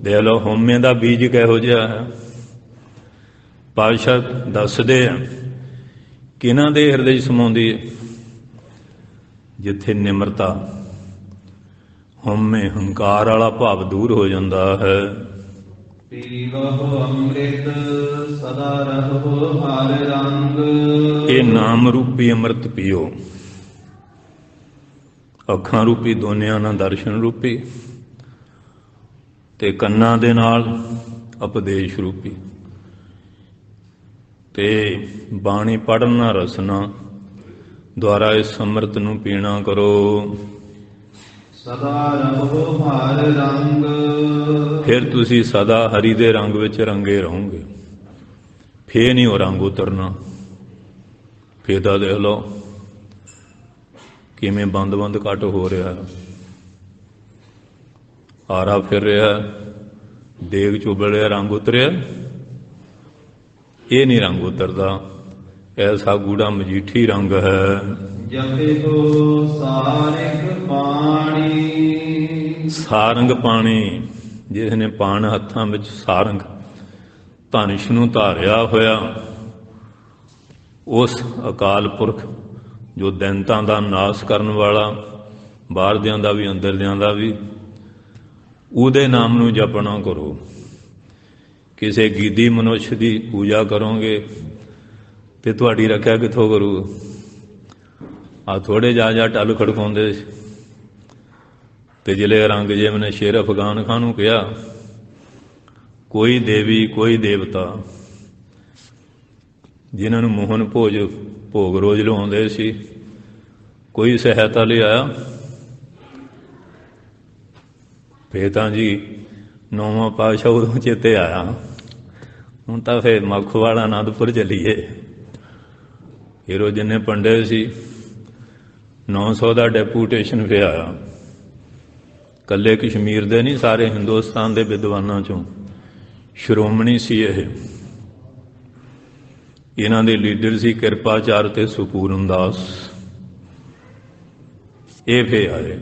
ਦੇਖ ਲਓ ਹਉਮੈ ਦਾ ਬੀਜ ਕਿਹੋ ਜਿਹਾ ਹੈ। ਪਾਤਸ਼ਾਹ ਦੱਸਦੇ ਆ ਕਿਹਨਾਂ ਦੇ ਹਿਰਦੇ 'ਚ ਸਮਾਉਂਦੀ ਹੈ? ਜਿੱਥੇ ਨਿਮਰਤਾ, ਹਉਮੈ ਹੰਕਾਰ ਵਾਲਾ ਭਾਵ ਦੂਰ ਹੋ ਜਾਂਦਾ ਹੈ। ਪੀਵਹੁ ਅੰਮ੍ਰਿਤ ਸਦਾ ਰਹੋ ਹਰਿ ਰੰਗ। ਇਹ ਨਾਮ ਰੂਪੀ ਅੰਮ੍ਰਿਤ ਪੀਓ। ਅੱਖਾਂ ਰੂਪੀ ਦੋਨਿਆਂ ਨਾਲ ਦਰਸ਼ਨ ਰੂਪੀ, ਤੇ ਕੰਨਾਂ ਦੇ ਨਾਲ ਉਪਦੇਸ਼ ਰੂਪੀ, ਤੇ ਬਾਣੀ ਪੜ੍ਹਨਾ ਰਸਨਾ ਦੁਆਰਾ ਇਸ ਅੰਮ੍ਰਿਤ ਨੂੰ ਪੀਣਾ ਕਰੋ। ਸਦਾ ਰਹੋ ਹਰਿ ਰੰਗ। ਫਿਰ ਤੁਸੀਂ ਸਦਾ ਹਰੀ ਦੇ ਰੰਗ ਵਿੱਚ ਰੰਗੇ ਰਹੋਗੇ। ਫੇਰ ਨਹੀਂ ਉਹ ਰੰਗ ਉਤਰਨਾ। ਫੇਰ ਤਾਂ ਦੇਖ ਲਓ ਕਿਵੇਂ ਬੰਦ ਘੱਟ ਹੋ ਰਿਹਾ, ਆਰਾ ਫਿਰ ਰਿਹਾ, ਦੇਗ ਚੁੱਭੜ ਰਿਹਾ, ਰੰਗ ਉਤਰਿਆ। ਇਹ ਨਹੀਂ ਰੰਗ ਉਤਰਦਾ, ਐਸਾ ਗੂੜਾ ਮਜੀਠੀ ਰੰਗ ਹੈ। ਜਪਿਓ ਸਾਰਿਕ ਪਾਣੀ। ਸਾਰੰਗ ਪਾਣੀ, ਜਿਸ ਨੇ ਪਾਣ ਹੱਥਾਂ ਵਿੱਚ ਸਾਰੰਗ ਧਨੁਸ਼ ਨੂੰ ਧਾਰਿਆ ਹੋਇਆ, ਉਸ ਅਕਾਲ ਪੁਰਖ ਜੋ ਦੈਂਤਾਂ ਦਾ ਨਾਸ਼ ਕਰਨ ਵਾਲਾ, ਬਾਹਰਦਿਆਂ ਦਾ ਵੀ ਅੰਦਰਦਿਆਂ ਦਾ ਵੀ, ਉਹਦੇ ਨਾਮ ਨੂੰ ਜਪਣਾ ਕਰੋ। ਕਿਸੇ ਗੀਦੀ ਮਨੁੱਖ ਦੀ ਪੂਜਾ ਕਰੋਗੇ ਤੇ ਤੁਹਾਡੀ ਰੱਖਿਆ ਕਿੱਥੋਂ ਕਰੂ? ਆ ਥੋੜ੍ਹੇ ਜਾ ਟੱਲ ਖੜਕਾਉਂਦੇ ਸੀ, ਤੇ ਜ਼ਿਲ੍ਹੇ ਔਰੰਗਜ਼ੇਬ ਨੇ ਸ਼ੇਰ ਅਫਗਾਨ ਖਾਨ ਨੂੰ ਕਿਹਾ, ਕੋਈ ਦੇਵੀ ਕੋਈ ਦੇਵਤਾ ਜਿਨ੍ਹਾਂ ਨੂੰ ਮੋਹਨ ਭੋਗ ਰੋਜ਼ ਲਵਾਉਂਦੇ ਸੀ, ਕੋਈ ਸਹਾਇਤਾ ਲਈ ਆਇਆ? ਫੇਰ ਤਾਂ ਜੀ 9ਵਾਂ ਪਾਤਸ਼ਾਹ ਉਦੋਂ ਚੇਤੇ ਆਇਆ, ਹੁਣ ਤਾਂ ਫਿਰ ਮਖਵਾੜਾ ਅਨੰਦਪੁਰ ਚੱਲੀਏ। ਫਿਰ ਉਹ ਜਿੰਨੇ ਪੰਡਿਤ ਸੀ 900 ਦਾ ਡੈਪੂਟੇਸ਼ਨ ਫਿਰ ਆਇਆ, ਇਕੱਲੇ ਕਸ਼ਮੀਰ ਦੇ ਨਹੀਂ, ਸਾਰੇ ਹਿੰਦੁਸਤਾਨ ਦੇ ਵਿਦਵਾਨਾਂ 'ਚੋਂ ਸ਼੍ਰੋਮਣੀ ਸੀ ਇਹ। ਇਹਨਾਂ ਦੇ ਲੀਡਰ ਸੀ ਕਿਰਪਾਚਾਰ ਤੇ ਸੁਪੂਰਨ ਦਾਸ। ਇਹ ਫੇ ਆਏ,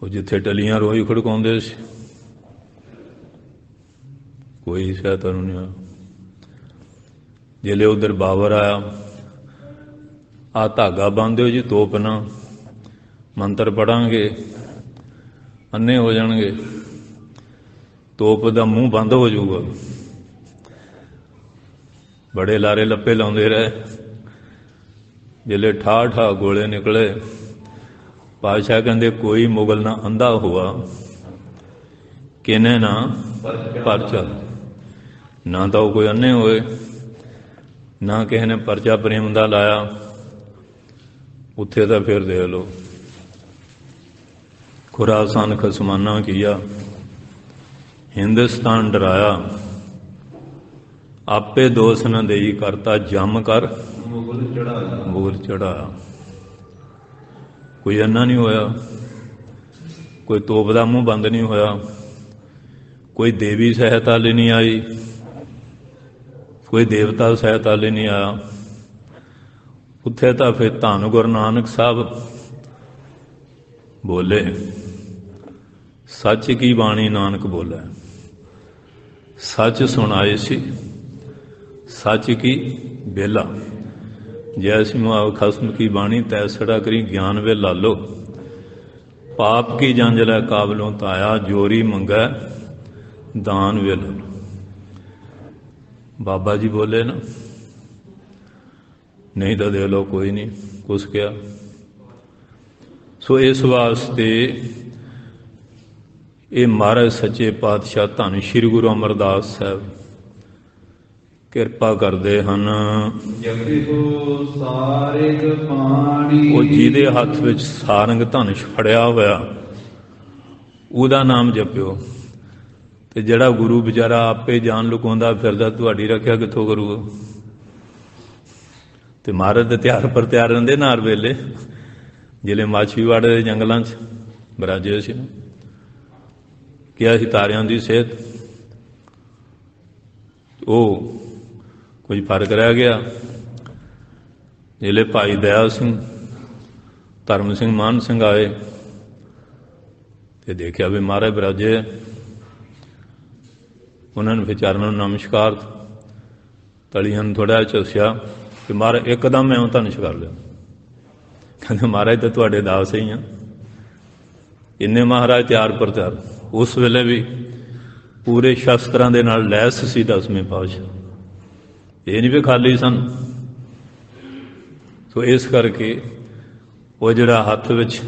ਉਹ ਜਿੱਥੇ ਟਲੀਆਂ ਰੋਈ ਖੜਕਾਉਂਦੇ ਸੀ, ਕੋਈ ਸਹਾਇਤਾ ਨਹੀਂ ਆਇਆ। ਜਿਲੇ ਉਧਰ ਬਾਬਰ ਆਇਆ, ਆ ਧਾਗਾ ਬੰਨ੍ਹ ਦਿਓ ਜੀ, ਤੋਪ ਨਾ, ਮੰਤਰ ਪੜਾਂਗੇ ਅੰਨੇ ਹੋ ਜਾਣਗੇ, ਤੋਪ ਦਾ ਮੂੰਹ ਬੰਦ ਹੋ ਜਾਊਗਾ। ਬੜੇ ਲਾਰੇ ਲੱਪੇ ਲਾਉਂਦੇ ਰਹੇ, ਜਿਲੇ ਠਾ ਗੋਲੇ ਨਿਕਲੇ। ਪਾਤਸ਼ਾਹ ਕਹਿੰਦੇ ਕੋਈ ਮੁਗਲ ਨਾ ਅੰਧਾ ਹੁਆ, ਕਿਨੇ ਨਾ ਪਰਚਾ। ਨਾ ਤਾਂ ਉਹ ਕੋਈ ਅੰਨੇ ਹੋਏ, ਨਾ ਕਿਸੇ ਨੇ ਪਰਚਾ ਪ੍ਰੇਮ ਦਾ ਲਾਇਆ। ਉੱਥੇ ਤਾਂ ਫਿਰ ਦੇਖ ਲਓ, ਖੁਰਾਸਾਨ ਖਸਮਾਨਾ ਕੀਆ, ਹਿੰਦੁਸਤਾਨ ਡਰਾਇਆ, ਆਪੇ ਦੋਸ ਨ ਦੇਈ ਕਰਤਾ ਜੰਮ ਕਰ ਮੁਗਲ ਚੜਾਇਆ। ਕੋਈ ਅੰਨਾ ਨਹੀਂ ਹੋਇਆ, ਕੋਈ ਤੋਪ ਦਾ ਮੂੰਹ ਬੰਦ ਨਹੀਂ ਹੋਇਆ, ਕੋਈ ਦੇਵੀ ਸਹਾਇਤਾ ਲਈ ਨਹੀਂ ਆਈ, ਕੋਈ ਦੇਵਤਾ ਸਹਿਤ ਹਾਲੇ ਨਹੀਂ ਆਇਆ। ਉੱਥੇ ਤਾਂ ਫਿਰ ਧੰਨ ਗੁਰੂ ਨਾਨਕ ਸਾਹਿਬ ਬੋਲੇ, ਸੱਚ ਕੀ ਬਾਣੀ ਨਾਨਕ ਬੋਲੇ, ਸੱਚ ਸੁਣਾਏ ਸੀ ਸੱਚ ਕੀ ਬੇਲਾ। ਜੈਸੀ ਮੁਆਵ ਖਸਮ ਕੀ ਬਾਣੀ ਤੈਸੜਾ ਕਰੀ ਗਿਆਨ ਵੇ ਲਾਲੋ। ਪਾਪ ਕੀ ਜੰਜ ਲੈ ਕਾਬਲੋਂ ਤਾਇਆ ਜੋਰੀ ਮੰਗੈ ਦਾਨ ਵੇ ਲਾਲੋ। ਬਾਬਾ ਜੀ ਬੋਲੇ ਨਾ, ਨਹੀਂ ਤਾਂ ਦੇ ਲੋ ਕੋਈ ਨਹੀਂ ਕੁਛ ਕਿਹਾ। ਸੋ ਇਸ ਵਾਸਤੇ ਇਹ ਮਹਾਰਾਜ ਸੱਚੇ ਪਾਤਸ਼ਾਹ ਧੰਨ ਸ਼੍ਰੀ ਗੁਰੂ ਅਮਰਦਾਸ ਸਾਹਿਬ ਕਿਰਪਾ ਕਰਦੇ ਹਨ। ਜਪਿਓ ਸਾਰਿਗ ਪਾਣੀ। ਉਹ ਜਿਹਦੇ ਹੱਥ ਵਿੱਚ ਸਾਰੰਗ ਧਨੁਸ਼ ਫੜਿਆ ਹੋਇਆ ਉਹਦਾ ਨਾਮ ਜਪਿਓ। ਤੇ ਜਿਹੜਾ ਗੁਰੂ ਵਿਚਾਰਾ ਆਪੇ ਜਾਨ ਲੁਕਾਉਂਦਾ ਫਿਰਦਾ, ਤੁਹਾਡੀ ਰੱਖਿਆ ਕਿੱਥੋਂ ਕਰੂਗਾ? ਤੇ ਮਹਾਰਾਜ ਦੇ ਤਿਆਰ ਪਰ ਤਿਆਰ ਰਹਿੰਦੇ ਨਾ ਹਰ ਵੇਲੇ। ਜ਼ਿਲ੍ਹੇ ਮਾਛੀਵਾੜੇ ਦੇ ਜੰਗਲਾਂ 'ਚ ਬਰਾਜੇ ਸੀ, ਕਿਹਾ ਸੀ ਤਾਰਿਆਂ ਦੀ ਸਿਹਤ, ਉਹ ਕੁਝ ਫਰਕ ਰਹਿ ਗਿਆ। ਜ਼ਿਲ੍ਹੇ ਭਾਈ ਦਇਆ ਸਿੰਘ, ਧਰਮ ਸਿੰਘ, ਮਾਨ ਸਿੰਘ ਆਏ ਤੇ ਦੇਖਿਆ ਵੀ ਮਹਾਰਾਜ ਬਰਾਜੇ। ਉਹਨਾਂ ਨੂੰ ਫਿਰ ਚਰਨਾਂ ਨੂੰ ਨਮਸਕਾਰ, ਤਲੀਆਂ ਨੂੰ ਥੋੜ੍ਹਾ ਝੁੱਸਿਆ ਕਿ ਮਹਾਰਾਜ ਇੱਕਦਮ ਮੈਂ ਧਨੁਸ਼ ਕਰ ਲਿਆ। ਕਹਿੰਦੇ ਮਹਾਰਾਜ ਤਾਂ ਤੁਹਾਡੇ ਦਾਸ ਹੀ ਆ। ਇੰਨੇ ਮਹਾਰਾਜ ਤਿਆਰ ਪਰ ਤਿਆਰ। ਉਸ ਵੇਲੇ ਵੀ ਪੂਰੇ ਸ਼ਸਤਰਾਂ ਦੇ ਨਾਲ ਲੈਸ ਸੀ ਦਸਵੇਂ ਪਾਤਸ਼ਾਹ, ਇਹ ਨਹੀਂ ਵੀ ਖਾਲੀ ਸਨ। ਸੋ ਇਸ ਕਰਕੇ ਉਹ ਜਿਹੜਾ ਹੱਥ ਵਿੱਚ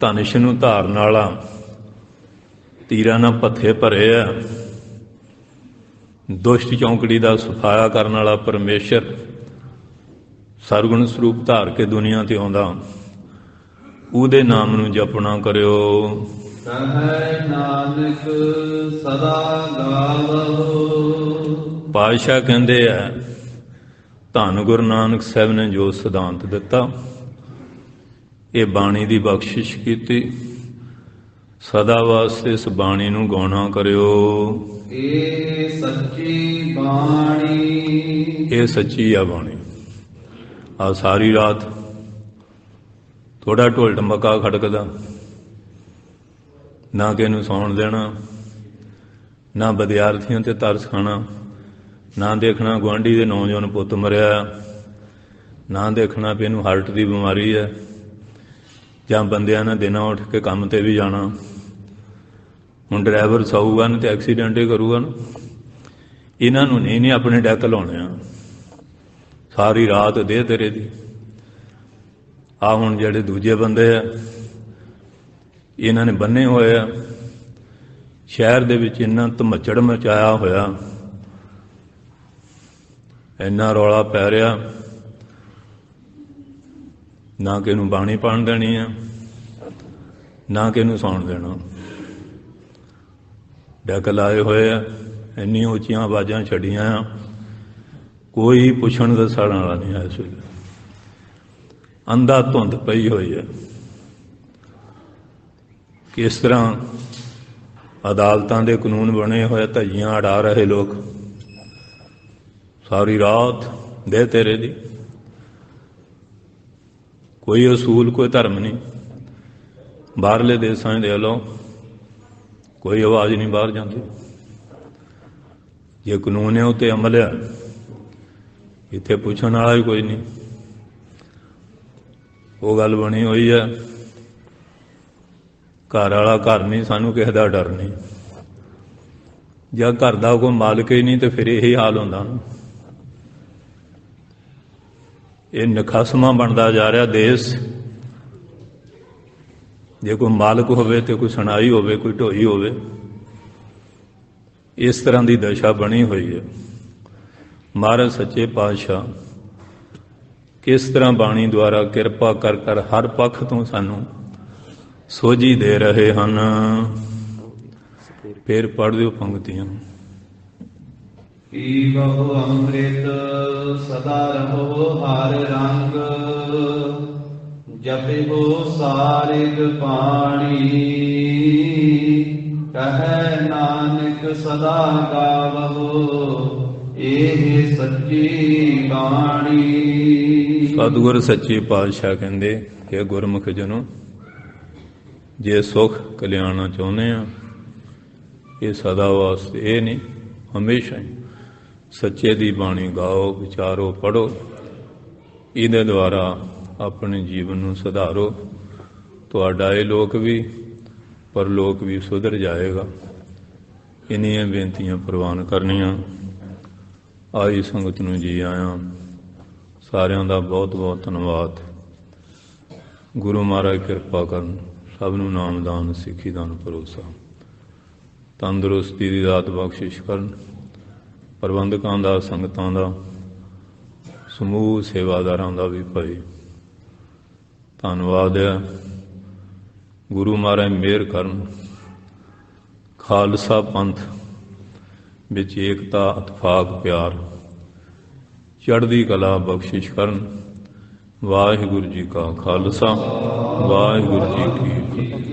ਧਨੁਸ਼ ਨੂੰ ਧਾਰਨ ਵਾਲਾ, ਤੀਰਾਂ ਨਾਲ ਪੱਥੇ ਭਰੇ ਆ, ਦੁਸ਼ਟ ਚੌਂਕੜੀ ਦਾ ਸਫਾਇਆ ਕਰਨ ਵਾਲਾ ਪਰਮੇਸ਼ਰ ਸਰਗੁਣ ਸਰੂਪ ਧਾਰ ਕੇ ਦੁਨੀਆ ਤੇ ਆਉਂਦਾ, ਉਹਦੇ ਨਾਮ ਨੂੰ ਜਪਣਾ ਕਰਿਓ। ਕਹੈ ਨਾਨਕ ਸਦਾ ਗਾਵਹੁ। ਪਾਤਸ਼ਾਹ ਕਹਿੰਦੇ ਆ, ਧੰਨ ਗੁਰੂ ਨਾਨਕ ਸਾਹਿਬ ਨੇ ਜੋ ਸਿਧਾਂਤ ਦਿੱਤਾ, ਇਹ ਬਾਣੀ ਦੀ ਬਖਸ਼ਿਸ਼ ਕੀਤੀ, ਸਦਾ ਵਾਸਤੇ ਇਸ ਬਾਣੀ ਨੂੰ ਗਾਉਣਾ ਕਰਿਓ। ਇਹ ਸੱਚੀ ਬਾਣੀ। ਇਹ ਸੱਚੀ ਆ ਬਾਣੀ। ਆ ਸਾਰੀ ਰਾਤ ਥੋੜਾ ਢੋਲ ਢਮਕਾ ਖੜਕਦਾ, ਨਾ ਕਿਸੇ ਨੂੰ ਸੌਣ ਦੇਣਾ, ਨਾ ਵਿਦਿਆਰਥੀਆਂ ਤੇ ਤਰਸ ਖਾਣਾ, ਨਾ ਦੇਖਣਾ ਗੁਆਂਢੀ ਦੇ ਨੌਜਵਾਨ ਪੁੱਤ ਮਰਿਆ, ਨਾ ਦੇਖਣਾ ਵੀ ਇਹਨੂੰ ਹਾਰਟ ਦੀ ਬਿਮਾਰੀ ਹੈ, ਜਾਂ ਬੰਦਿਆਂ ਨੇ ਦਿਨਾਂ ਉੱਠ ਕੇ ਕੰਮ ਤੇ ਵੀ ਜਾਣਾ। ਹੁਣ ਡਰਾਈਵਰ ਸੌਊਗਾ ਨਾ ਤੇ ਐਕਸੀਡੈਂਟ ਹੀ ਕਰੂਗਾ ਨਾ। ਇਹਨਾਂ ਨੂੰ ਨਹੀਂ ਆਪਣੇ ਡੈਕ ਲਾਉਣੇ ਆ। ਸਾਰੀ ਰਾਤ ਦੇ ਤੇਰੇ ਦੀ। ਆ ਹੁਣ ਜਿਹੜੇ ਦੂਜੇ ਬੰਦੇ ਆ, ਇਹਨਾਂ ਨੇ ਬੰਨੇ ਹੋਏ ਆ, ਸ਼ਹਿਰ ਦੇ ਵਿੱਚ ਇੰਨਾ ਧਮੱਚੜ ਮਚਾਇਆ ਹੋਇਆ, ਇੰਨਾ ਰੌਲਾ ਪੈ ਰਿਹਾ, ਨਾ ਕਿਸੇ ਨੂੰ ਬਾਣੀ ਪੜ੍ਹਨ ਦੇਣੀ ਆ, ਨਾ ਕਿਸੇ ਨੂੰ ਸੌਣ ਦੇਣਾ। ਡੈਕ ਲਾਏ ਹੋਏ ਆ, ਇੰਨੀਆਂ ਉੱਚੀਆਂ ਆਵਾਜ਼ਾਂ ਛੱਡੀਆਂ ਆ, ਕੋਈ ਪੁੱਛਣ ਦੱਸਣ ਵਾਲਾ ਨਹੀਂ ਹੈ। ਇਸ ਵੇਲੇ ਅੰਧਾ ਧੁੰਦ ਪਈ ਹੋਈ ਹੈ। ਕਿਸ ਤਰ੍ਹਾਂ ਅਦਾਲਤਾਂ ਦੇ ਕਾਨੂੰਨ ਬਣੇ ਹੋਏ, ਧੱਜੀਆਂ ਅੜਾ ਰਹੇ ਲੋਕ ਸਾਰੀ ਰਾਤ ਦੇ ਤੇਰੇ ਦੀ। ਕੋਈ ਅਸੂਲ, ਕੋਈ ਧਰਮ ਨਹੀਂ। ਬਾਹਰਲੇ ਦੇਸਾਂ 'ਚ ਦੇ ਲਓ, ਕੋਈ ਆਵਾਜ਼ ਨਹੀਂ ਬਾਹਰ ਜਾਂਦੀ। ਜੇ ਕਾਨੂੰਨ ਹੈ ਉੱਤੇ ਅਮਲ ਹੈ, ਇੱਥੇ ਪੁੱਛਣ ਵਾਲਾ ਵੀ ਕੋਈ ਨਹੀਂ। ਉਹ ਗੱਲ ਬਣੀ ਹੋਈ ਹੈ, ਘਰ ਵਾਲਾ ਘਰ ਨਹੀਂ, ਸਾਨੂੰ ਕਿਸੇ ਦਾ ਡਰ ਨਹੀਂ। ਜਦ ਘਰ ਦਾ ਕੋਈ ਮਾਲਕ ਹੀ ਨਹੀਂ ਤੇ ਫਿਰ ਇਹੀ ਹਾਲ ਹੁੰਦਾ ਨਾ। ਇਹ ਨਖਸਮਾ ਬਣਦਾ ਜਾ ਰਿਹਾ ਦੇਸ਼। ਜੇ ਕੋਈ ਮਾਲਕ ਹੋਵੇ ਤੇ ਕੋਈ ਸੁਣਾਈ ਹੋਵੇ, ਕੋਈ ਢੋਈ ਹੋਵੇ। ਇਸ ਤਰ੍ਹਾਂ ਦੀ ਦਸ਼ਾ ਬਣੀ ਹੋਈ ਹੈ। ਮਹਾਰਾਜ ਸੱਚੇ ਪਾਤਸ਼ਾਹ ਕਿਸ ਤਰ੍ਹਾਂ ਬਾਣੀ ਦੁਆਰਾ ਕਿਰਪਾ ਕਰ ਕਰ ਹਰ ਪੱਖ ਤੋਂ ਸਾਨੂੰ ਸੋਝੀ ਦੇ ਰਹੇ ਹਨ। ਫਿਰ ਪੜ੍ਹ ਦਿਓ ਪੰਕਤੀਆਂ। ਪੀਵਹੁ ਅੰਮ੍ਰਿਤ ਸਦਾ ਰਹੋ ਹਰ ਰੰਗ, ਜਪਿਓ ਸਾਰਿਗ ਪਾਣੀ। ਕਹੈ ਨਾਨਕ ਸਦਾ ਗਾਵਹੁ ਇਹ ਸੱਚੀ ਬਾਣੀ। ਸਤਿਗੁਰ ਸੱਚੇ ਪਾਤਸ਼ਾਹ ਕਹਿੰਦੇ, ਇਹ ਗੁਰਮੁਖ ਜਨੋ, ਜੇ ਸੁਖ ਕਲਿਆਣਾ ਚਾਹੁੰਦੇ ਆ, ਇਹ ਸਦਾ ਵਾਸਤੇ ਇਹ ਨਹੀਂ, ਹਮੇਸ਼ਾ ਹੀ ਸੱਚੇ ਦੀ ਬਾਣੀ ਗਾਓ, ਵਿਚਾਰੋ, ਪੜ੍ਹੋ, ਇਹਦੇ ਦੁਆਰਾ ਆਪਣੇ ਜੀਵਨ ਨੂੰ ਸੁਧਾਰੋ। ਤੁਹਾਡਾ ਇਹ ਲੋਕ ਵੀ ਪਰਲੋਕ ਵੀ ਸੁਧਰ ਜਾਏਗਾ। ਇੰਨੀਆਂ ਬੇਨਤੀਆਂ ਪ੍ਰਵਾਨ ਕਰਨੀਆਂ। ਆਈ ਸੰਗਤ ਨੂੰ ਜੀ ਆਇਆਂ। ਸਾਰਿਆਂ ਦਾ ਬਹੁਤ ਬਹੁਤ ਧੰਨਵਾਦ। ਗੁਰੂ ਮਹਾਰਾਜ ਕਿਰਪਾ ਕਰਨ, ਸਭ ਨੂੰ ਨਾਮਦਾਨ, ਸਿੱਖੀ ਦਾਨ, ਭਰੋਸਾ, ਤੰਦਰੁਸਤੀ ਦੀ ਦਾਤ ਬਖਸ਼ਿਸ਼ ਕਰਨ। ਪ੍ਰਬੰਧਕਾਂ ਦਾ, ਸੰਗਤਾਂ ਦਾ, ਸਮੂਹ ਸੇਵਾਦਾਰਾਂ ਦਾ ਵੀ ਭਾਈ ਧੰਨਵਾਦ ਹੈ। ਗੁਰੂ ਮਹਾਰਾਜ ਮਿਹਰ ਕਰਨ, ਖਾਲਸਾ ਪੰਥ ਵਿੱਚ ਏਕਤਾ, ਇਤਫਾਕ, ਪਿਆਰ, ਚੜ੍ਹਦੀ ਕਲਾ ਬਖਸ਼ਿਸ਼ ਕਰਨ। ਵਾਹਿਗੁਰੂ ਜੀ ਕਾ ਖਾਲਸਾ, ਵਾਹਿਗੁਰੂ ਜੀ ਕੀ ਫਤਿਹ।